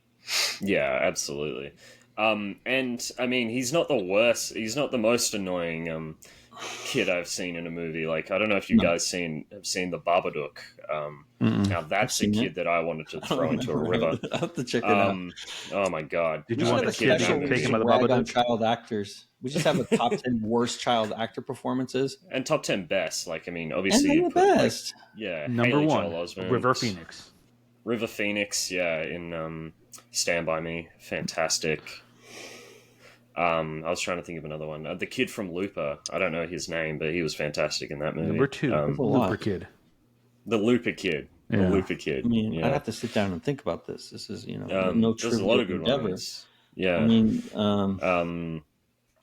Yeah, absolutely. And I mean, he's not the worst. He's not the most annoying kid I've seen in a movie. Like, I don't know if you guys have seen the Babadook. Now that's a kid that I wanted to throw into a river. I'll have to check it out. Oh my god! Did you want the kid to take him by the Babadook? Child actors. We just have a top 10 worst child actor performances and top 10 best. Like, I mean, obviously, and the best. Number one, River Phoenix. River Phoenix, in Stand By Me, fantastic. I was trying to think of another one. The kid from Looper. I don't know his name, but he was fantastic in that movie. Number 2, Looper Kid. The Looper Kid. Yeah. The Looper Kid. I mean, I'd have to sit down and think about this. This is, no trivial. There's a lot of good ones. Yeah. I mean,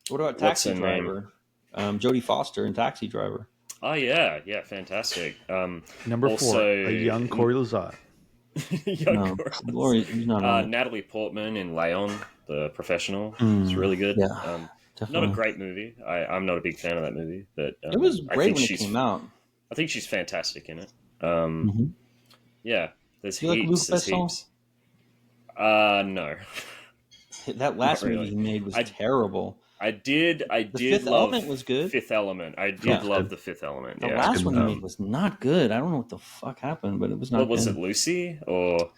what about Taxi Driver? Jodie Foster in Taxi Driver. Oh yeah, fantastic. Number 4, a young Corey Lazat. Natalie Portman in Leon, the Professional. It's really good. Yeah, not a great movie. I'm not a big fan of that movie, but it was great when it came out. I think she's fantastic in it. Yeah, there's heaps. No. That last movie he made was terrible. I did Fifth love Element was good. Fifth Element. I did love The Fifth Element. The Yeah. last one he made was not good. I don't know what the fuck happened, but it was not What was good. it, Lucy? Or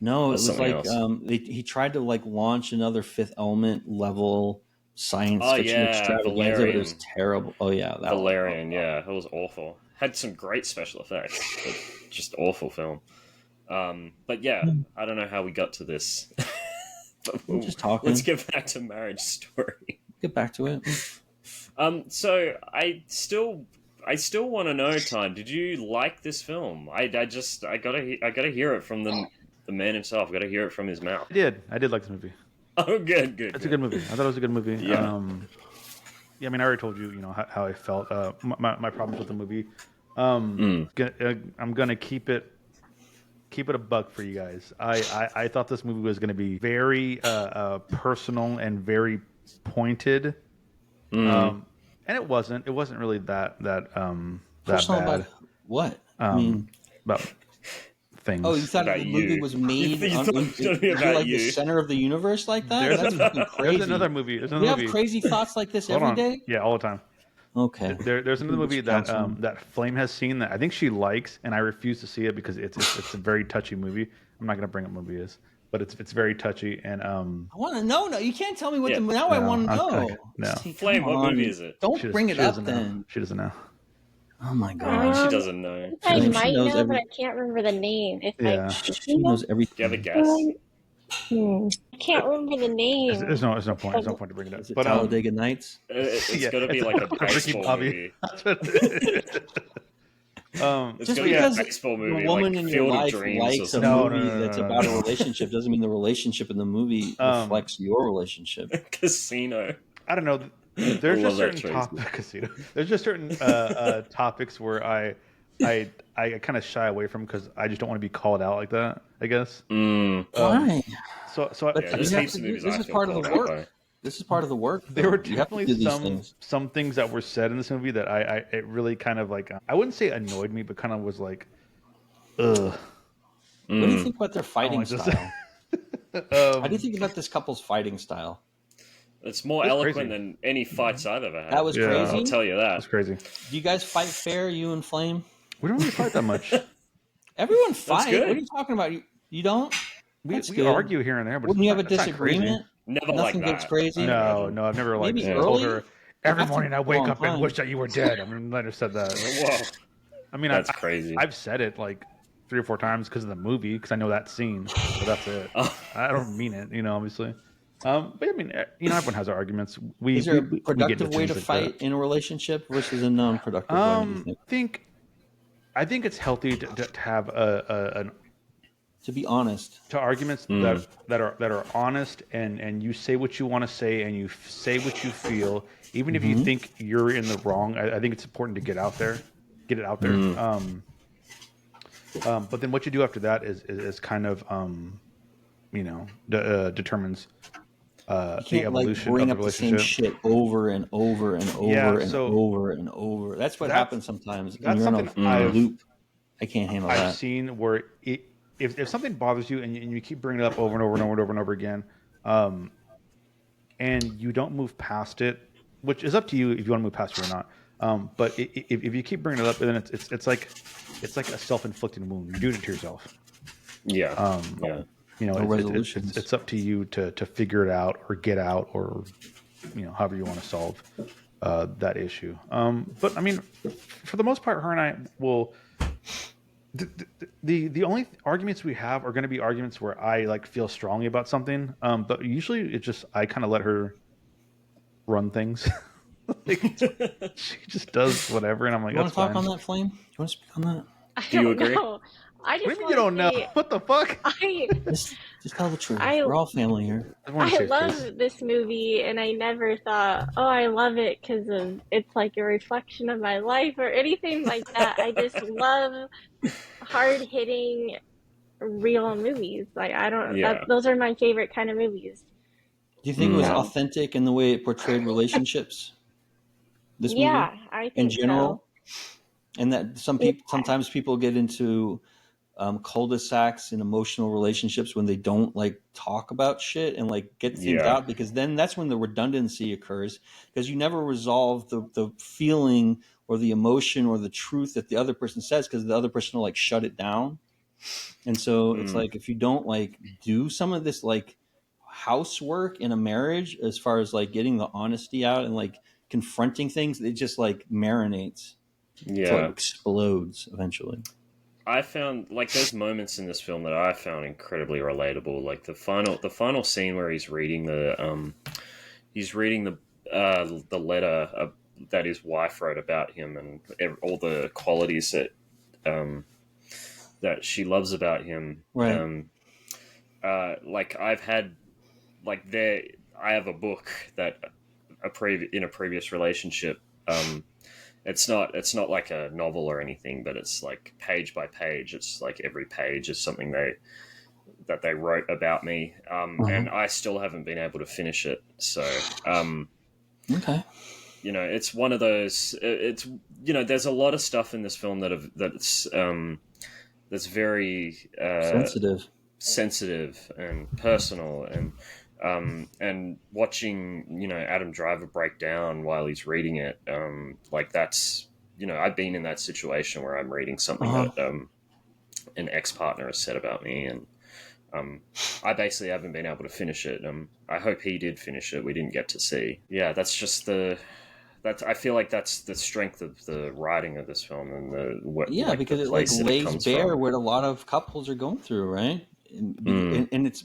no, it was something like else? he tried to like launch another Fifth Element level science fiction extravaganza, but it was terrible. Oh yeah, that Valerian. one. Yeah, it was awful. Had some great special effects, but just awful film. But yeah, I don't know how we got to this. We're just talking. Let's get back to Marriage Story. Get back to it. So I still want to know, Time. Did you like this film? I gotta hear it from the man himself. I gotta hear it from his mouth. I did like this movie. Oh, good. It's a good movie. I thought it was a good movie. Yeah. I mean, I already told you, how I felt. My problems with the movie. I'm gonna keep it a buck for you guys. I thought this movie was gonna be very personal and very pointed. And it wasn't. It wasn't really that Personal bad. about what? I mean, about things. Oh, you thought About the you. movie was made You thought it was gonna be you're about like you. the center of the universe like that? That's fucking crazy. There's another movie. You have crazy thoughts like this Hold every on. day? Yeah, all the time. Okay. There's another movie that Counseling. that Flame has seen that I think she likes, and I refuse to see it because it's a very touchy movie. I'm not gonna bring up what movie it is, but it's very touchy, and I want to know. No, you can't tell me what Yeah. the. Now I want to know. okay, no. See, Flame, come what on. movie is it? Don't bring it up doesn't know. then. She doesn't know. Oh my I god. mean, she doesn't know. I She might knows know, every- but I can't remember the name. If Yeah. She knows everything. Do you have a guess? I can't remember the name. There's no point. There's no point to bring it up. Is it But Talladega Nights? It's yeah, got to be it's like a Ricky baseball Bobby. movie. That's what it is. It's Just got to be a because baseball the movie, woman like in your Field of life Dreams or likes a something. No, movie that's no. about a relationship doesn't mean the relationship in the movie reflects your relationship. Casino. I don't know. There's I love just that certain choice. topics. There's just certain topics where I kind of shy away from because I just don't want to be called out like that. I guess. Why? So But Yeah, you there's have heaps to of do- movies this I is feel part of the called out work. by. This is part of the work. there were You have to definitely do these things. some things that were said in this movie that it really kind of like I wouldn't say annoyed me, but kind of was like, ugh. What do you think about their fighting like this. style? How do you think about this couple's fighting style? It's more It's eloquent crazy. than any fights I've ever had. That was Yeah. crazy. I'll tell you That's that. crazy. Do you guys fight fair, you and Flame? We don't really fight that much. Everyone fight. good. What are you talking about? You don't? We That's we good. argue here and there, but Wouldn't you have a it's not crazy. disagreement? Never Nothing like gets that. crazy? I No, imagine. no, I've never like Maybe told early? her every After morning I a wake long up and time. wish that you were dead. I mean, let her said that. Whoa. I mean, That's crazy. I've said it like 3 or 4 times because of the movie, because I know that scene. But that's it. Oh. I don't mean it, obviously. But I mean, everyone has their arguments. Is there a we get productive into way to things fight like in a relationship versus a non-productive that. one? Do you think? I think it's healthy to have To be honest, to arguments that are honest, and you say what you want to say and you say what you feel, even if you think you're in the wrong. I think it's important to get it out there. But then what you do after that is kind of determines you the can't like evolution bring of up the the same relationship. shit over and over and over Yeah, and so over and over. That's what happens sometimes. When that's you're in something a I've- loop. I can't handle I've that. seen where if something bothers you and you keep bringing it up over and over and over and over and over again, and you don't move past it, which is up to you if you want to move past it or not. But if you keep bringing it up, then it's like a self-inflicted wound. You do it to yourself. Yeah. Yeah. No resolutions. It's up to you to figure it out or get out or however you want to solve that issue. But I mean, for the most part, her and I will. The only arguments we have are going to be arguments where I like feel strongly about something. But usually it's just I kind of let her run things. Like, she just does whatever, and I'm like, You want that's to talk fine. on that, Flame? You want to speak on that? I Do you don't agree? know. I just What do you mean you don't know? say, What the fuck? Just tell the truth. I- We're all family here. wanna I save love face. this movie, and I never thought, oh, I love it because it's like a reflection of my life or anything like that. I just love hard-hitting, real movies. Like I don't. Yeah. Those are my favorite kind of movies. Do you think it was Yeah. authentic in the way it portrayed relationships? This movie? Yeah, I think in general, so. and that sometimes people get into cul-de-sacs in emotional relationships when they don't like talk about shit and like get things Yeah. out, because then that's when the redundancy occurs, because you never resolve the feeling or the emotion or the truth that the other person says, because the other person will like shut it down. And so it's like, if you don't like do some of this like housework in a marriage, as far as like getting the honesty out and like confronting things, it just like marinates till it Yeah. explodes eventually. I found like there's moments in this film that I found incredibly relatable. Like the final scene where he's reading the letter that his wife wrote about him, and all the qualities um, that she loves about him. Right. Like I've had like there I have a book that in a previous relationship. It's not like a novel or anything, but it's like page by page. It's like every page is something that they wrote about me, and I still haven't been able to finish it. So, Okay. it's one of those. It's there's a lot of stuff in this film that's very sensitive and personal, and watching Adam Driver break down while he's reading it, like that's I've been in that situation where I'm reading something that an ex-partner has said about me, and I basically haven't been able to finish it. I hope he did finish it. We didn't get to see. Yeah, that's just I feel like that's the strength of the writing of this film, and because the it like place that it lays comes bare from. what a lot of couples are going through, right? And it's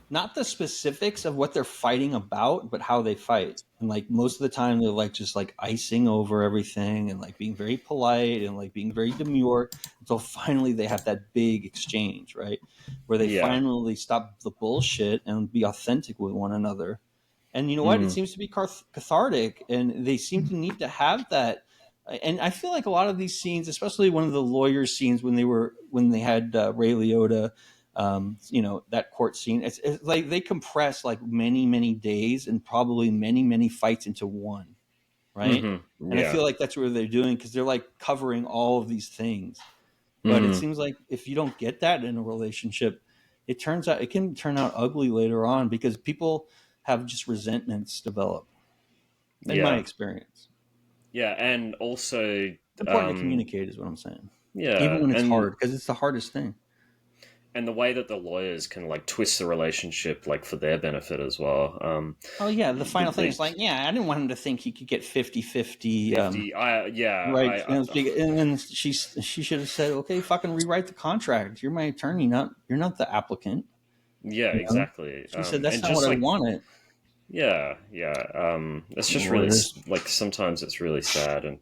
not the specifics of what they're fighting about, but how they fight. And like most of the time, they're like just like icing over everything and like being very polite and like being very demure until finally they have that big exchange, right? Where they finally stop the bullshit and be authentic with one another. And you know what? It seems to be cathartic, and they seem to need to have that. And I feel like a lot of these scenes, especially one of the lawyer scenes when they had Ray Liotta, that court scene, it's like they compress like many, many days and probably many, many fights into one, right? Mm-hmm. And I Yeah. feel like that's what they're doing, because they're like covering all of these things. But it seems like if you don't get that in a relationship, it can turn out ugly later on, because people have just resentments develop. In my experience, Yeah, and also, it's important to communicate, is what I'm saying. Even yeah, when it's hard, because it's the hardest thing. and the way that the lawyers can like twist the relationship like for their benefit as well. Oh yeah, the final thing they- is like, yeah, I didn't want him to think he could get 50-50. 50. Right, and then she should have said, okay, fucking rewrite the contract. You're my attorney, you're not the applicant. Yeah, You know? exactly. She said, that's and not just what I like wanted. yeah. It's just really like sometimes it's really sad,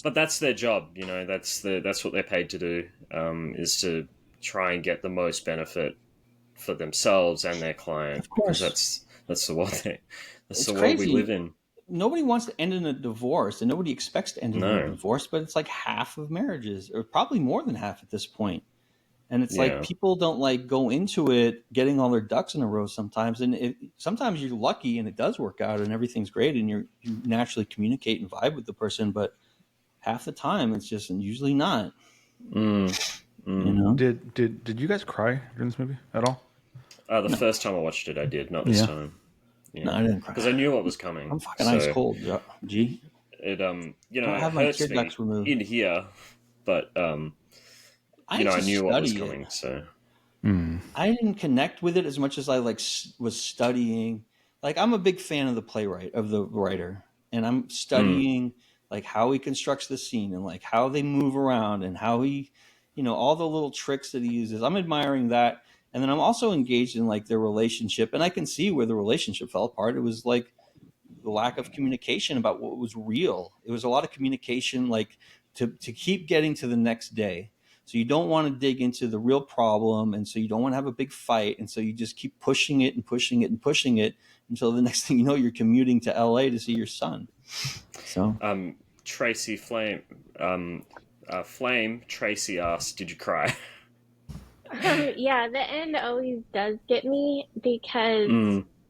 but that's their job. That's what they're paid to do. Is to try and get the most benefit for themselves and their client, Of because course. that's the world It's the world we crazy. live in. Nobody wants to end in a divorce, and nobody expects to end in a No. divorce, but it's like half of marriages, or probably more than half at this point. And it's Yeah. like people don't like go into it getting all their ducks in a row sometimes. And sometimes you're lucky and it does work out and everything's great and you naturally communicate and vibe with the person, but half the time it's just usually not. You know? Did you guys cry during this movie at all? The first time I watched it, I did. Not this time. Yeah. No, I didn't cry. Because I knew what was coming. I'm fucking ice cold, G. It Don't it have my hurts tear me ducts removed. in here, but I knew what was coming. So I didn't connect with it as much as I like was studying. Like I'm a big fan of the writer, and I'm studying like how he constructs the scene and like how they move around and how he, all the little tricks that he uses. I'm admiring that, and then I'm also engaged in like their relationship, and I can see where the relationship fell apart. It was like the lack of communication about what was real. It was a lot of communication, like to keep getting to the next day. So you don't want to dig into the real problem, and so you don't want to have a big fight, and so you just keep pushing it and pushing it and pushing it until the next thing you know, you're commuting to LA to see your son. So Tracy Flame Tracy asked, "Did you cry?" Yeah, the end always does get me because,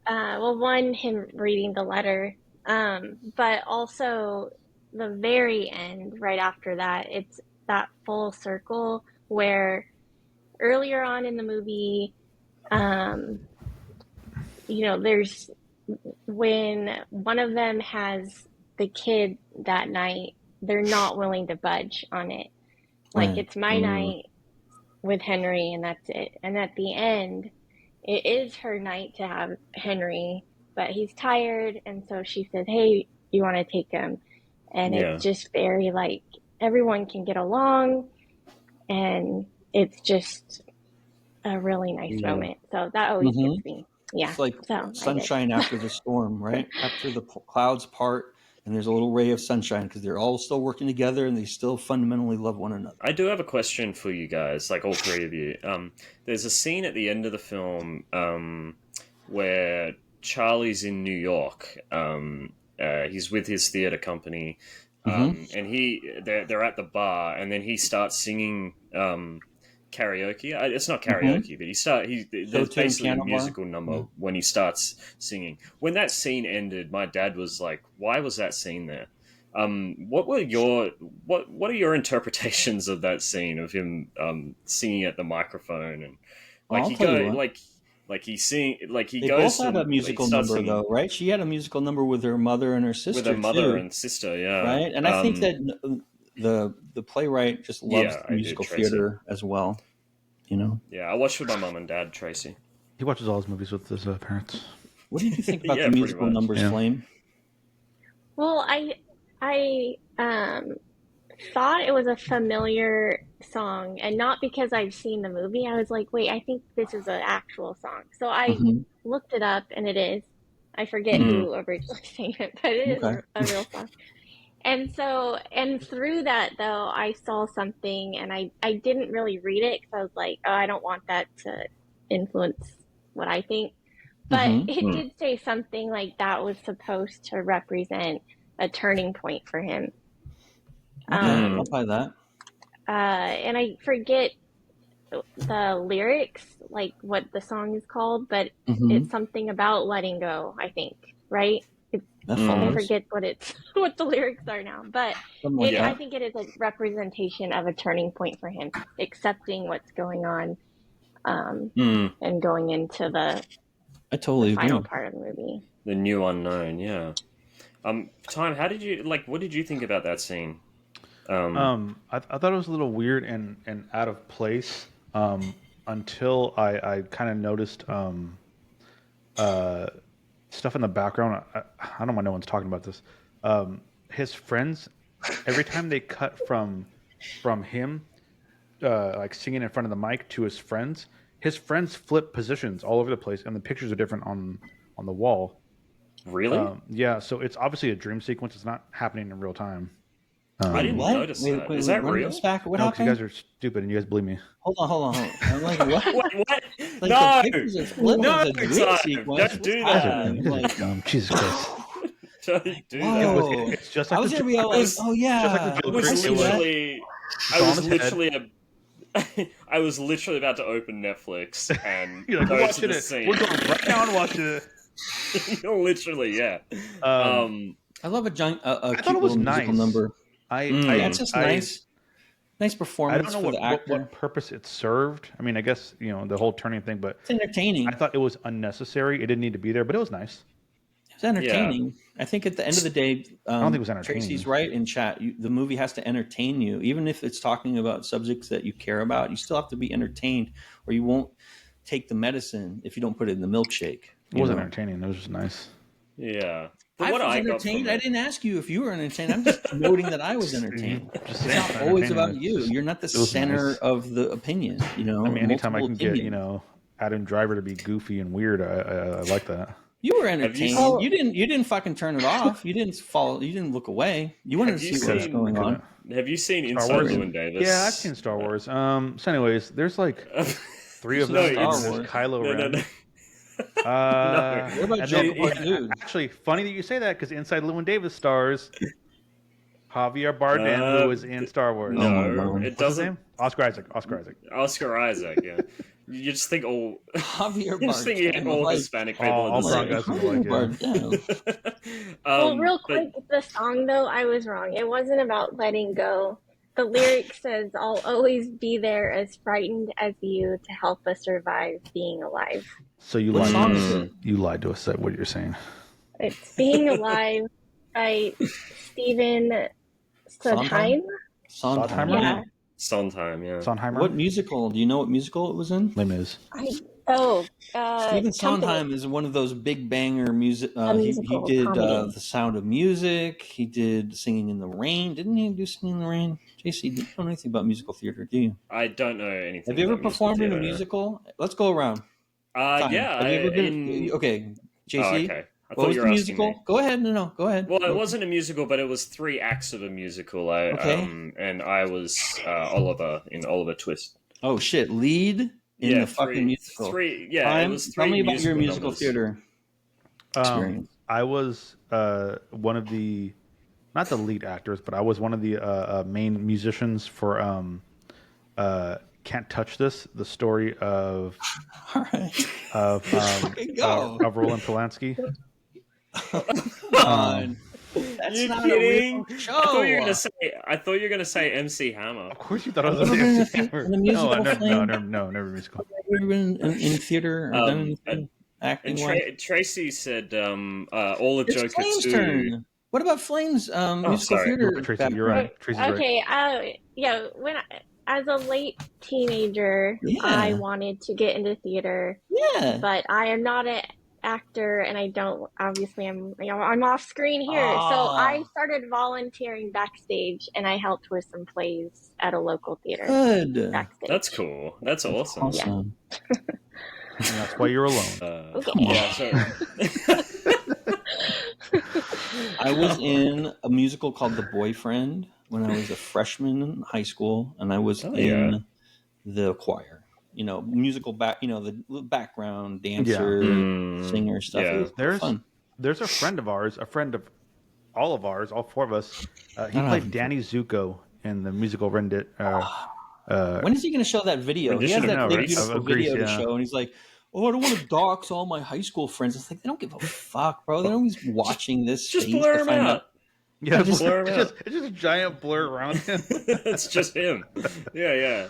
well, one, him reading the letter, but also the very end, right after that, it's that full circle where earlier on in the movie, there's when one of them has the kid that night, they're not willing to budge on it. Like, it's my night with Henry, and that's it. And at the end, it is her night to have Henry, but he's tired, and so she says, "Hey, you want to take him?" And it's just very like everyone can get along, and it's just a really nice moment. So that always gets me. Yeah, it's like sunshine after the storm, right? After the clouds part, and there's a little ray of sunshine because they're all still working together and they still fundamentally love one another. I do have a question for you guys, like all three of you. There's a scene at the end of the film where Charlie's in New York. He's with his theater company, and they're at the bar, and then he starts singing karaoke. It's not karaoke, but there's basically a musical number when he starts singing. When that scene ended, my dad was like, "Why was that scene there?" What are your interpretations of that scene of him singing at the microphone and they both had a musical number though, right? She had a musical number with her mother and her sister. With her mother and sister, yeah. Right, and I think that the playwright just loves musical theater as well. You know. Yeah, I watched with my mom and dad, Tracy. He watches all his movies with his parents. What did you think about the musical numbers, Flame? Well, I thought it was a familiar song, and not because I've seen the movie. I was like, wait, I think this is an actual song. So I looked it up, and it is. I forget who originally sang it, but it is a real song. And through that, though, I saw something, and I didn't really read it because I was like, oh, I don't want that to influence what I think. But it did say something like that was supposed to represent a turning point for him. I'll buy that. And I forget the lyrics, like what the song is called, but it's something about letting go, I think, right? I forget what the lyrics are now, but I think it is a representation of a turning point for him, accepting what's going on, and going into the final part of the movie. The new unknown, yeah. Time, what did you think about that scene? I thought it was a little weird and out of place until I kind of noticed stuff in the background. I don't want no one's talking about this. His friends, every time they cut from him, like singing in front of the mic to his friends flip positions all over the place, and the pictures are different on the wall. Really? Yeah. So it's obviously a dream sequence. It's not happening in real time. I didn't notice that. Is that real? What happened? You guys are stupid, and you guys believe me. Hold on. I'm like, what? What? Like, no! Don't do that. Jesus Christ. Don't do that. It's just I like was going to be all like, oh, yeah. I was literally about to open Netflix and You're like, go watching to the it. scene. We're going right now and watching it. Literally, yeah. I love a cute was little nice. musical number. That's just nice. Nice performance. I don't know for the actor. what purpose it served. I mean, I guess, the whole turning thing, but it's entertaining. I thought it was unnecessary. It didn't need to be there, but it was nice. It's entertaining. Yeah. I think at the end of the day, I don't think it was entertaining. Tracy's right in chat. The movie has to entertain you. Even if it's talking about subjects that you care about, you still have to be entertained, or you won't take the medicine if you don't put it in the milkshake. It wasn't entertaining. It was just nice. Yeah. I was entertained. I didn't ask you if you were entertained. I'm just noting that I was entertained. It's not always about you. You're not the center of the opinion. I mean, anytime I can get Adam Driver to be goofy and weird, I like that. You were entertained. You didn't fucking turn it off. You didn't fall. You didn't look away. You wanted to see what was going on. Have you seen Inside Llewyn Davis? Yeah, I've seen Star Wars. So anyways, there's like 3 of them. Kylo Ren. No. What about Joker Part 2? Actually, funny that you say that, because Inside Llewyn Davis stars Javier Bardem, who was in Star Wars. No, it doesn't. What's his name? Oscar Isaac. Yeah. You just think all Javier Bardem. You just think you had all Hispanic people in the Well, real quick, the song though, I was wrong. It wasn't about letting go. the lyric says, "I'll always be there as frightened as you to help us survive being alive." So you What lied. song is it? You lied to us. That what you're saying? It's "Being Alive" by Stephen Sondheim. Sondheimer? Yeah. Sondheim, yeah. Sondheimer? What musical? Do you know what musical it was in? Les Mis. Stephen Company. Sondheim is one of those big banger music. A He musical did comedy. The Sound of Music. He did Singing in the Rain. Didn't he do Singing in the Rain? JC, you don't know anything about musical theater, do you? I don't know anything. Have you ever about musical performed in a theatre. musical? Let's go around. Yeah. Have you ever been? Okay, JC. Oh, okay. I What thought was you the were asking musical? me. Go ahead. No, go ahead. Well, it wasn't a musical, but it was 3 acts of a musical. Okay. And I was Oliver in Oliver Twist. Oh shit! Lead in the fucking musical. It was 3. Tell me about your musical numbers. theater experience. I was one of the, not the lead actors, but I was one of the main musicians for Can't Touch This, the story of All right. of Roland Polanski. Come on. That's You not kidding? a real show. I thought you were gonna say MC Hammer. Of course, you thought I was a musical. In a musical Never musical. Have you ever been in theater or done anything acting? And Tracy said all of It's Joker Flame's 2. turn. What about Flame's musical sorry. theater? Tracy, you're right. Tracy's right. Okay. As a late teenager, I wanted to get into theater. Yeah. But I am not an actor, and I don't. Obviously, I'm off screen here. Oh. So I started volunteering backstage, and I helped with some plays at a local theater. Good. Backstage. That's cool. That's awesome. And that's why you're alone. Okay. Yeah. So, I was in a musical called The Boyfriend when I was a freshman in high school, and I was in the choir. Musical the background dancer, singer stuff. Yeah. It was fun. There's a friend of ours, a friend of all of ours, all 4 of us. He played Danny Zuko in the musical When is he going to show that video? He has that big, beautiful video to show, and he's like, "Oh, I don't want to dox all my high school friends." It's like, they don't give a fuck, bro. They're always watching this. just blur him out. Yeah, just blur him out. It's just a giant blur around him. It's just him. Yeah.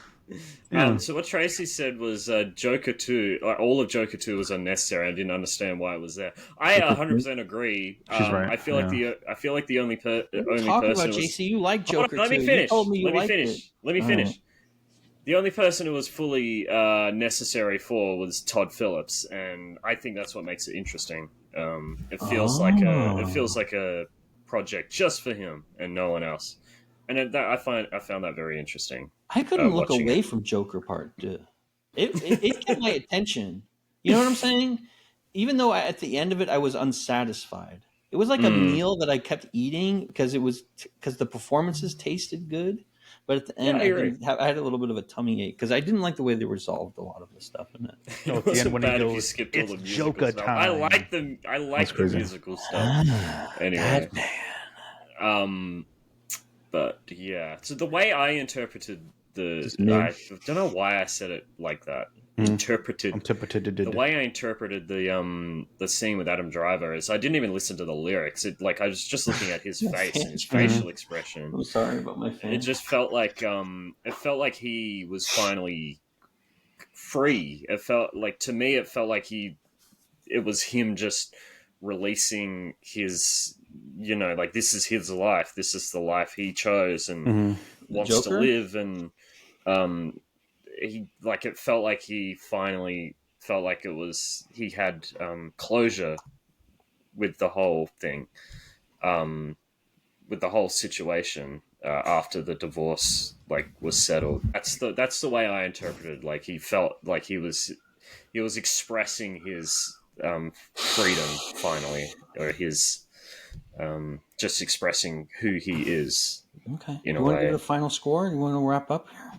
So what Tracy said was Joker 2, all of Joker 2 was unnecessary. I didn't understand why it was there. I 100% agree. She's right. I feel like the only Talk person about was, JC. You like Joker 2. Let me finish. You told me you Let me liked finish. it. Let me finish. The only person who was fully necessary for was Todd Phillips, and I think that's what makes it interesting. It feels like a project just for him and no one else, and I found that very interesting. I couldn't look away from Joker Part 2. It kept my attention. You know what I'm saying? Even though at the end of it I was unsatisfied. It was like a meal that I kept eating because the performances tasted good. But at the end, I had a little bit of a tummy ache because I didn't like the way they resolved a lot of the stuff in it. It wasn't bad if you skipped all the musical Joker stuff. time. I like the musical stuff. Anyway, but yeah. So the way I interpreted I don't know why I said it like that. The way I interpreted the scene with Adam Driver is I didn't even listen to the lyrics. I was just looking at his face and his facial expression. I'm sorry about my fan. It just felt like he was finally free. It felt like it was him just releasing his, this is his life. This is the life he chose and wants to live, and it felt like he finally felt like he had closure with the whole thing, with the whole situation after the divorce was settled. That's the way I interpreted. Like he felt like he was expressing his freedom finally, or his just expressing who he is. Okay. You want to give it a final score? You want to wrap up here?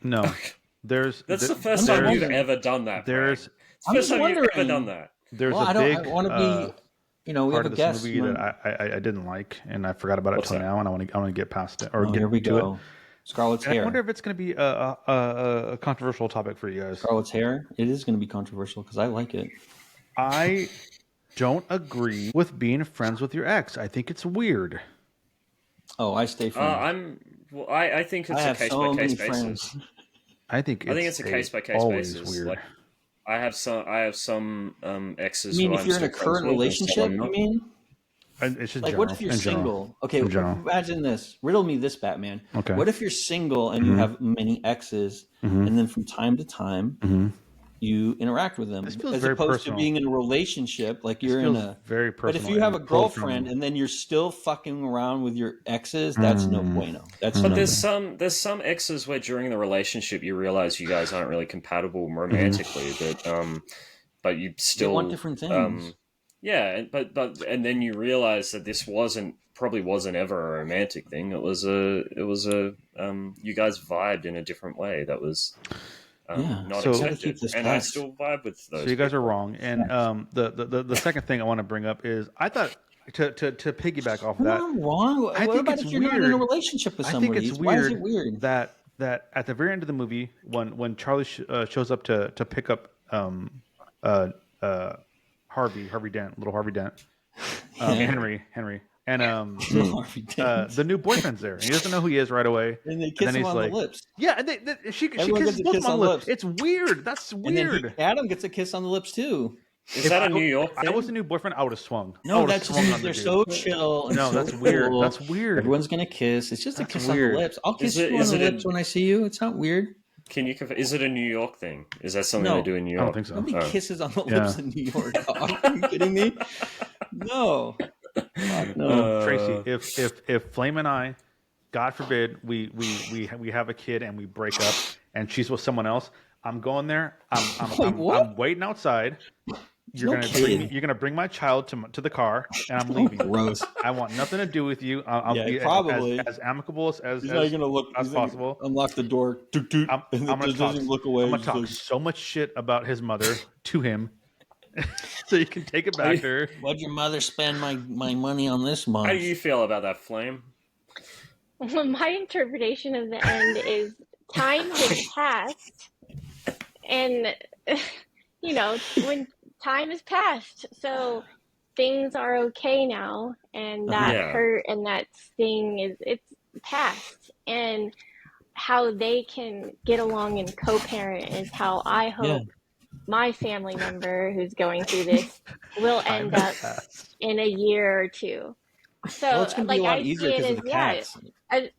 No. That's the first time you've ever done that. It's the first time you've ever done that. There's I want to be. We part have of a this guest. movie that I didn't like, and I forgot about it till now, and I want to get past it or get here we to go. it. Scarlett's hair. I wonder if it's going to be a controversial topic for you guys. Scarlett's hair. It is going to be controversial because I like it. I don't agree with being friends with your ex. I think it's weird. Oh, I stay friends. I think it's I a have case so by many case basis. friends. I think it's a case by case always basis. weird. Like I have some I exes mean, who if I'm you're in a still friends current with, and some relationship, I'm you not. mean? It's just Like, general, what if you're in general. single? Okay, In general. imagine this. Riddle me this, Batman. Okay. What if you're single and you have many exes, and then from time to time you interact with them, This feels as very opposed personal. to being in a relationship, like This you're in feels a. very But if personal you have a and pulled girlfriend from- and then you're still fucking around with your exes, that's no bueno. That's But nothing. there's some exes where during the relationship you realize you guys aren't really compatible romantically, but you still They want different things. yeah, but and then you realize that this probably wasn't ever a romantic thing. It was a you guys vibed in a different way that was Yeah, not So- gotta expected, keep this and I past. still vibe with those. So you guys are people. wrong. And the second thing I want to bring up is I thought to piggyback off of You're that. not wrong. I What think about it's if you're not in a weird. relationship with I somebody? think it's Why is weird, it weird? that at the very end of the movie, when Charlie shows up to pick up Harvey Dent, little Harvey Dent, Henry, and Harvey Dent. the new boyfriend's there. He doesn't know who he is right away, And they kiss then him he's on like, the lips. yeah, and she Everyone kisses gets a both kiss of them on on the the lips. lips. It's weird. That's And then weird. Adam gets a kiss on the lips too. Is that a New York I thing? was the new boyfriend, I would have swung. I No, would've that's swung just on the they're dude. so chill. And No, so that's weird. cool. That's weird. Everyone's gonna kiss. It's just That's a kiss weird. on the lips. I'll kiss Is it- you on is the it a- lips when I see you. It's not weird. Can you confirm? Is it a New York thing? Is that something No. they do in New I York? don't think so. Nobody Oh. kisses on the Yeah. lips in New York. Dog. Are you kidding me? No. Fuck no. Tracy, if Flame and I, God forbid, we have a kid and we break up, and she's with someone else, I'm going there. Wait, what? I'm waiting outside. You're no gonna bring my child to the car, and I'm leaving. Gross. I want nothing to do with you. I'll Yeah, be probably. as amicable as He's not gonna look as he's gonna possible. Unlock the door. Toot, toot, I'm and gonna just talk. doesn't look away. I'm gonna He's talk like, so much shit about his mother to him, so you can take it back to her. why'd your mother spend my money on this month? How do you feel about that, Flame? Well, my interpretation of the end is time has passed, and when time has passed, so things are okay now, and that Yeah. hurt and that sting it's past, and how they can get along and co-parent is how I hope my family member who's going through this will end up in a year or two. So, Well, it's gonna be a lot I easier see it because of as the cats.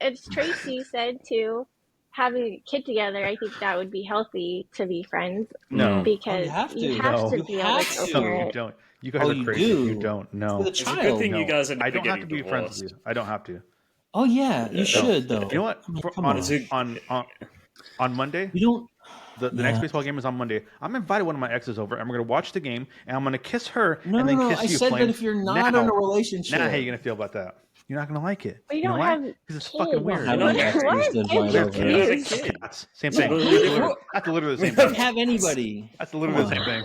as Tracy said too, having a kid together, I think that would be healthy to be friends. No. Because you have to. you have No. to You be able have to to. No, you co-parent. don't. You guys Oh, are you crazy. do. You don't. No. For the It's a child. good thing No. you guys are never I don't have getting to be friends with divorced. you. I don't have to. Oh yeah, you should though. You know what? I mean, For- come on, on. on Monday, You don't. the next baseball game is on Monday. I'm invited one of my exes over, and we're gonna watch the game, and I'm gonna kiss her, No, and then no, no. kiss I you. said Flame. that if you're not now, in a relationship, now, how you gonna feel about that? You're not gonna like it. But you know don't why? have Because it's kids. fucking weird. I don't What? have kids What? that Kids invite are over. You have a kids. kid. Cats. Same No, thing. who- That's literally the You same don't thing. have anybody. That's literally the Come same thing.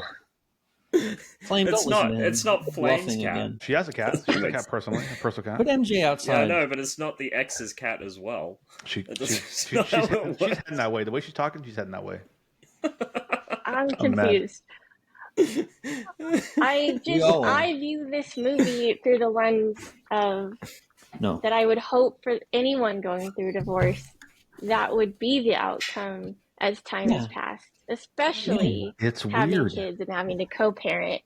Flame, It's don't not- listen to him. it's not Flame's Bluffing cat. again. She has a cat. She has a cat personally, a personal cat. Put MJ Yeah, I outside. know, but it's not the ex's cat as well. That's not how it She's works. heading that way. The way she's talking, she's heading that way. I'm I'm mad. confused. We all are. I view this movie through the lens of No. that I would hope for anyone going through divorce that would be the outcome as time has passed, especially It's having weird. kids and having to co-parent,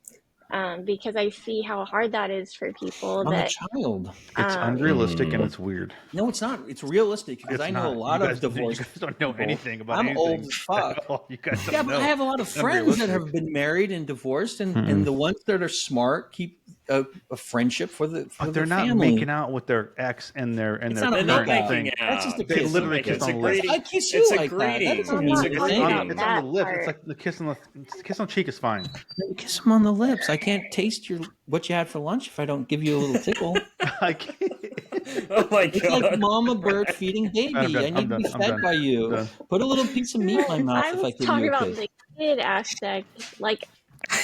because I see how hard that is for people On the that child. It's unrealistic and it's weird. No, it's not. It's realistic because It's I know not. a lot You of guys- divorced You guys don't know people. anything about I'm anything. old as fuck. at all. You guys don't Yeah, know. but I have a lot of It's friends that unrealistic. have been married and divorced, and the ones that are smart keep a friendship for the But they're the not family. making out with their ex and their It's their not a They're not current makeout. thing. making out. That's just a They kiss. literally It's kiss a on the lips. greeting. I kiss you It's a like that. That greeting. doesn't I'm mean not anything. talking about It's that on the lips. part. It's like the kiss on the cheek is fine. Kiss them on the lips. I can't taste what you had for lunch if I don't give you a little tickle. I can't. Oh my It's like god! mama bird feeding baby. I'm done. I need to be I'm fed done. by you. I'm done. Put a little piece of meat in my mouth I if I was give talking you a about kiss. the kid aspect. Like,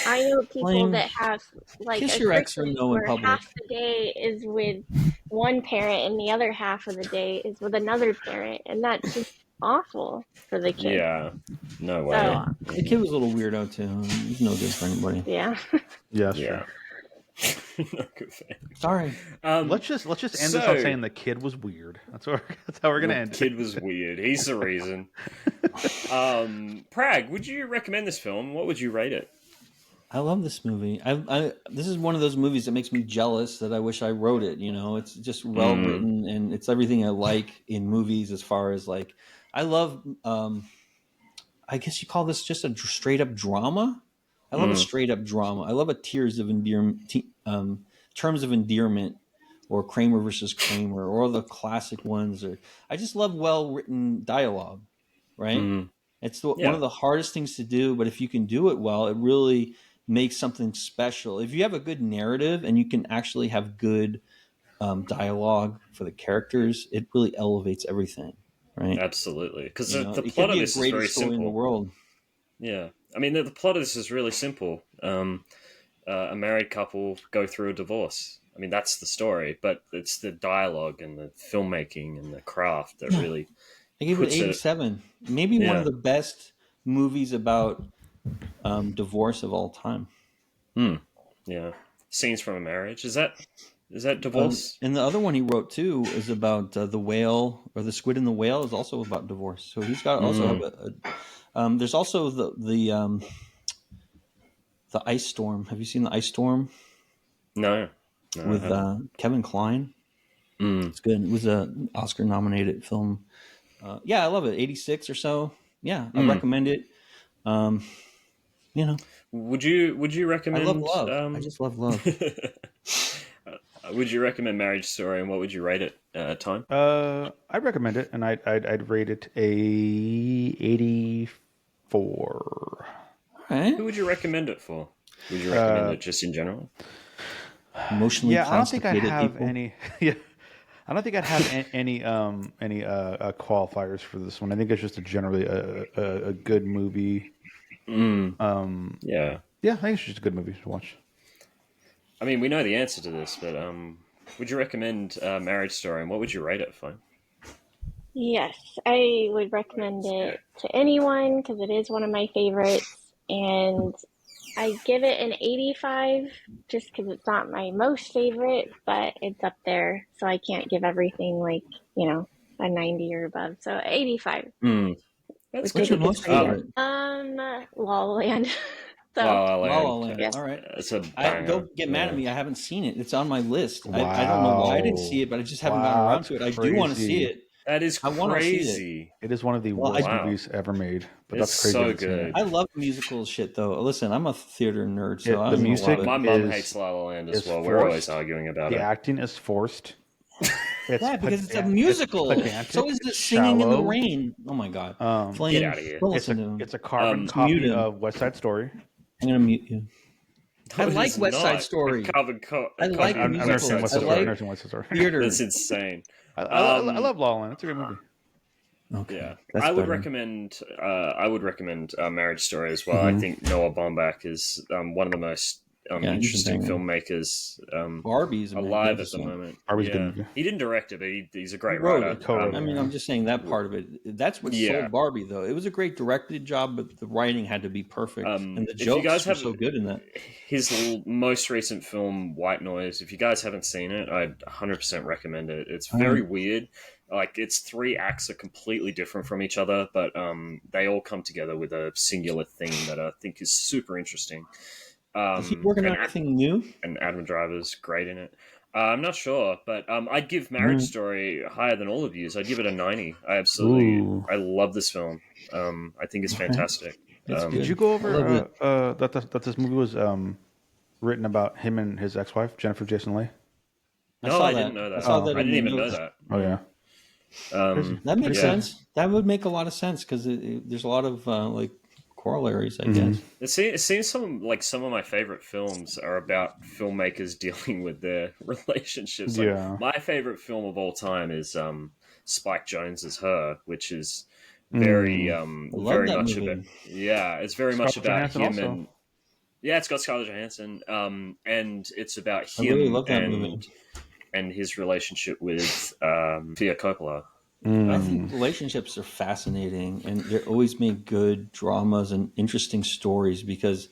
I know people Flame, that have like kiss a your ex or person no in where public. half the day is with one parent and the other half of the day is with another parent, and that's just awful for the kid. Yeah, no way. So The kid was a little weirdo too. He's no good for anybody. yeah. Yeah, that's Yeah. true. Not good fan. Sorry. Let's just end this on saying the kid was weird. That's how we're gonna end it. The kid was weird. He's the reason. Prag, would you recommend this film? What would you rate it? I love this movie. This is one of those movies that makes me jealous that I wish I wrote it. You know, it's just well written, and it's everything I like in movies. As far as like, I love. I guess you call this just a straight up drama. I love a straight up drama. I love a terms of endearment, or Kramer versus Kramer, or the classic ones. Or I just love well written dialogue. Right. It's one of the hardest things to do, but if you can do it well, it really makes something special. If you have a good narrative and you can actually have good dialogue for the characters, it really elevates everything, right? Absolutely, because the it plot could of be this a is very greatest story simple. in the world. Yeah, I mean the plot of this is really simple. A married couple go through a divorce. I mean that's the story, but it's the dialogue and the filmmaking and the craft that really. I gave it 87. Maybe one of the best movies about divorce of all time. Yeah, Scenes from a Marriage. Is that divorce? And the other one he wrote too is about the whale, or the squid and the whale is also about divorce. So he's got also have there's also the Ice Storm. Have you seen the Ice Storm? No, with Kevin Kline. It's good. It was an Oscar nominated film. Yeah, I love it. 86 or so. Yeah, I recommend it. Would you recommend? I love love. I just love love. Would you recommend Marriage Story, and what would you rate it? Time? I'd recommend it, and I'd rate it a 84. All right. Who would you recommend it for? Would you recommend it just in general? Emotionally constipated I don't think I have people. any. Yeah, I don't think I'd have any qualifiers for this one. I think it's just generally a good movie. Yeah. Yeah, I think it's just a good movie to watch. I mean, we know the answer to this, but would you recommend Marriage Story, and what would you rate it for? Yes, I would recommend it to anyone because it is one of my favorites, and I give it an 85 just because it's not my most favorite, but it's up there, so I can't give everything like, a 90 or above. So 85. That's What's your most favorite? La La Land. So, La La Land. Yes. All right. It's a banger. Don't get mad at me. I haven't seen it. It's on my list. Wow. I don't know why I didn't see it, but I just haven't gotten around to it. I do want to see it. That is I want to see crazy. It is one of the worst movies ever made, but It's that's crazy. so that it's in good. it. I love musical shit, though. Listen, I'm a theater nerd, so Yeah, I the don't know music- why. My mum is- hates La La Land as is well. We're always forced. arguing about The it. acting is forced. It's Yeah, because it's a pedantic- musical. pedantic, So is the singing in the shallow. rain. Oh my god! Flame, Get outta here. don't It's listen to him. a carbon mute copy him. of West Side Story. I'm gonna mute you. No, I it like is West Side not. Story. A carbon I like copy the of I've never musicals. seen West West Side Side I Story. like I've never seen West Side Story. Theater. That's insane. I love La La Land. It's a great movie. Okay, Yeah, that's I would better. recommend. Marriage Story as well. I think Noah Baumbach is one of the most interesting he's a filmmakers Barbie's alive at the moment. Barbie's a good movie. He didn't direct it, but he's a great wrote writer. it. Co-wrote I mean, I'm just saying that part of it. That's what sold Barbie, though. It was a great directed job, but the writing had to be perfect, and the if you jokes guys were have- so good in that. His most recent film, White Noise. If you guys haven't seen it, I'd 100% recommend it. It's very weird. Like its 3 acts are completely different from each other, but they all come together with a singular theme that I think is super interesting. Is he working on anything new? And Adam Driver's great in it. I'm not sure, but I'd give Marriage Story higher than all of you. I'd give it a 90. I love this film. I think it's fantastic. Did you go over that this movie was written about him and his ex-wife Jennifer Jason Leigh? I didn't know that. I didn't even know that. Oh yeah. That makes sense. That would make a lot of sense because there's a lot of like corollaries, I guess. It seems some of my favorite films are about filmmakers dealing with their relationships. Like, Yeah. my favorite film of all time is Spike Jonze's Her, which is very very that much movie. about it's very much Scarlett about Johansson him also. and it's got Scarlett Johansson and it's about I really him love that movie. and his relationship with Sofia Coppola. I think relationships are fascinating, and they always make good dramas and interesting stories because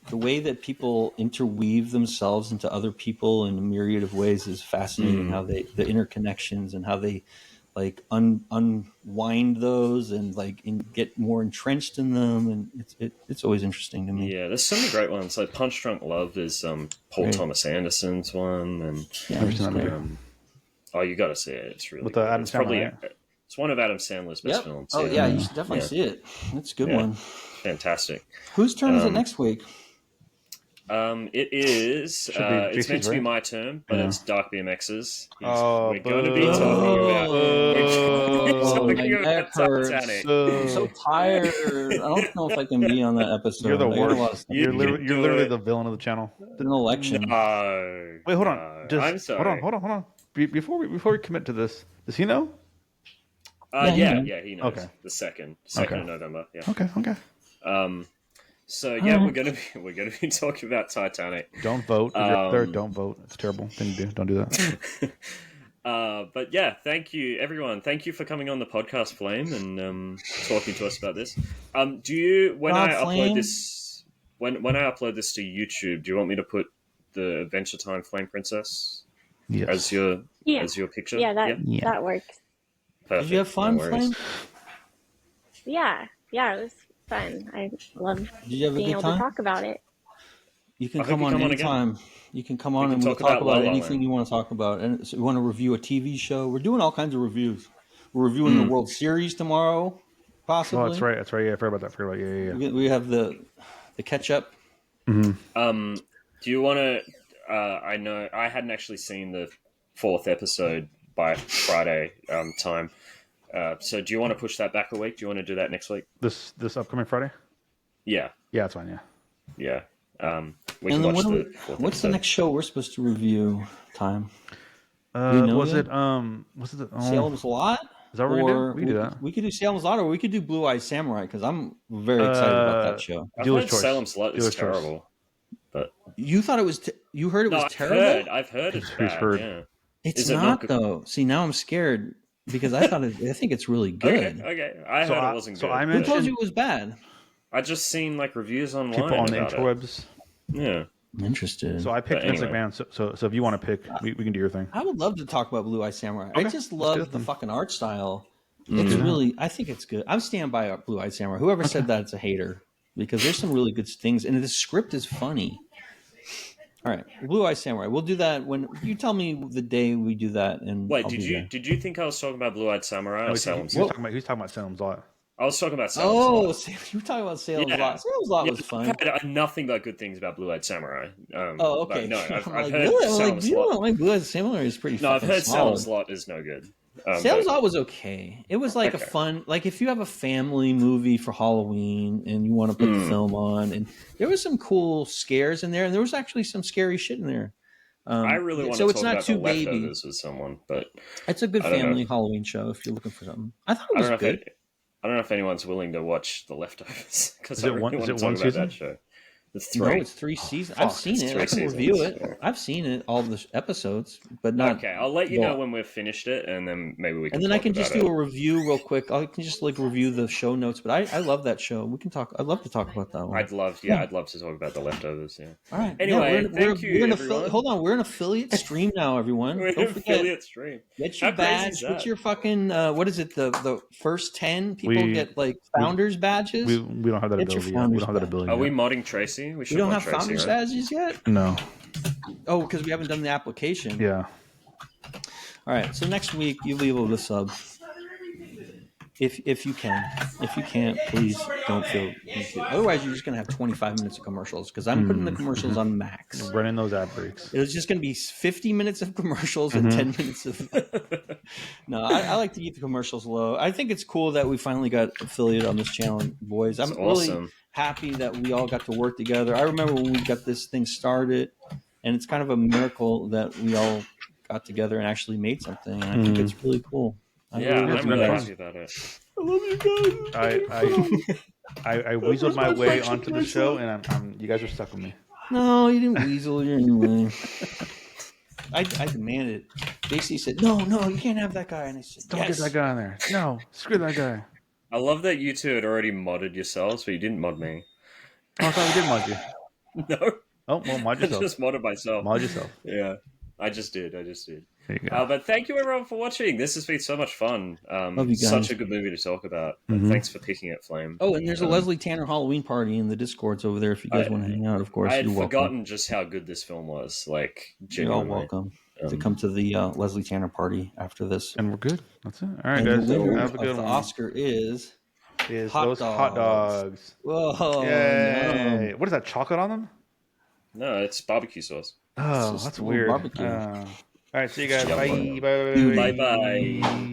the way that people interweave themselves into other people in a myriad of ways is fascinating. How the interconnections and how they like unwind those and like get more entrenched in them, and it's always interesting to me. Yeah, there's so many great ones. Like Punch Drunk Love is Paul Thomas Anderson's one, and oh, you got to see it. It's really with good. Adam It's Sandler, probably right? it's one of Adam Sandler's best films. Oh yeah, you should definitely see it. That's a good one. Fantastic. Whose turn is it next week? It is. It's meant to be my turn, but it's Dark BMX's. We're going to be talking about Titanic. I'm so tired. I don't know if I can be on that episode. You're the worst. You're literally the villain of the channel. An election. No. Wait, hold on. I'm sorry. Hold on. Before we commit to this, does he know? Yeah, he knows. Okay. The second of November. Yeah. Okay. So yeah, we're gonna be talking about Titanic. Don't vote. If you're up there, don't vote. It's a terrible thing to do. Don't do that. But yeah, thank you everyone. Thank you for coming on the podcast, Flame, and talking to us about this. Do you upload this when I upload this to YouTube? Do you want me to put the Adventure Time Flame Princess as your picture? Yeah, that works. Perfect. Did you have fun, Flame? Yeah, it was fun. I love being able to talk about it. You can come on anytime. You can come on and we'll talk about anything you want to talk about. And so you want to review a TV show? We're doing all kinds of reviews. We're reviewing the World Series tomorrow, possibly. Oh, that's right. Yeah, I forgot about that. Yeah. We have the catch up. Mm-hmm. Do you want to? I know I hadn't actually seen the 4th episode by Friday time. So do you want to push that back a week? Do you want to do that next week? This upcoming Friday? Yeah. Yeah, that's fine. Yeah. We can watch what's the next show we're supposed to review? Time? Was it Salem's Lot? Is that what we're gonna do? We can do that. We could do Salem's Lot, or we could do Blue Eyed Samurai, because I'm very excited about that show. I've heard Salem's Lot is terrible. But you thought it was? You heard it was terrible? I've heard it's bad. Yeah. It's not though. See, now I'm scared because I think it's really good. Okay. I heard it wasn't good. Who told you it was bad? I just seen like reviews online. People on the about interwebs. Yeah. I'm interested. So I picked Vince McMahon. So if you want to pick, we can do your thing. I would love to talk about Blue Eye Samurai. Okay. I just love the fucking art style. It's really, I think it's good. I'm standing by Blue Eye Samurai. Whoever said that, it's a hater, because there's some really good things, and the script is funny. All right, Blue Eye Samurai. We'll do that when you tell me the day we do that. And wait, did you think I was talking about Blue Eyed Samurai or Salem's Lot? He's talking about Salem's Lot. I was talking about Salem's Lot. You were talking about Salem's Lot. Salem's Lot was fun. I've heard nothing but good things about Blue Eyed Samurai. Okay. No, I've heard Salem's Lot. Like Blue Eyed Samurai is pretty. No, I've heard solid. Salem's Lot is no good. Salem's Lot was okay. It was like a fun, like if you have a family movie for Halloween and you want to put the film on, and there was some cool scares in there, and there was actually some scary shit in there. I really want to talk about The Leftovers with someone, but it's a good family Halloween show if you're looking for something. I thought it was good. I don't know if anyone's willing to watch The Leftovers because I really want to talk one about season? that show. It's 3. No, it's 3 seasons. I've seen it. I can review it. Yeah. I've seen it, all the episodes, but not. Okay, I'll let you know when we've finished it, and then maybe we can. And then I can just do a review real quick. I can just review the show notes. But I love that show. We can talk. I'd love to talk about that one. I'd love to talk about The Leftovers. Yeah. All right. Anyway, thank you. Hold on, we're an affiliate stream now, everyone. We're an affiliate stream. Get your badge. Get your fucking. What is it? The first 10 people get like founders badges. We don't have that ability. We don't have that ability. Are we modding Tracy? We don't have founders badges yet. No. Oh, because we haven't done the application. Yeah. All right. So next week you'll be able to sub. If you can. If you can't, please don't feel. Otherwise, you're just gonna have 25 minutes of commercials because I'm putting the commercials on max. Running those ad breaks. It's just gonna be 50 minutes of commercials and 10 minutes of. No, I like to keep the commercials low. I think it's cool that we finally got affiliate on this channel, boys. I'm really happy that we all got to work together. I remember when we got this thing started, and it's kind of a miracle that we all got together and actually made something. And I think it's really cool. I'm really happy about it. I love you guys. I weaseled my way onto the show, and I'm you guys are stuck with me. No, you didn't weasel. You're anyway. I demanded. JC said, "No, you can't have that guy," and I said, "Don't get that guy in there. No, screw that guy." I love that you two had already modded yourselves, but you didn't mod me. Oh, I thought we did mod you. No. Oh, well, mod I yourself. just modded myself. Mod yourself. Yeah. I just did. There you go. But thank you everyone for watching. This has been so much fun. Love you guys. Such a good movie to talk about. Thanks for picking it, Flame. Oh, and there's a Leslie Tanner Halloween party in the Discords over there if you guys want to hang out. Of course, I had you're forgotten welcome. just how good this film was. Like, You're all genuinely. welcome to come to the Leslie Tanner party after this. And we're good. That's it. All right, And guys. the winner Have a good of the one. Oscar is Hot dogs. Whoa! Yay! Yum. What is that? Chocolate on them? No, it's barbecue sauce. Oh, just that's a little weird. barbecue. All right, see you guys. Yum. Bye. Bye-bye.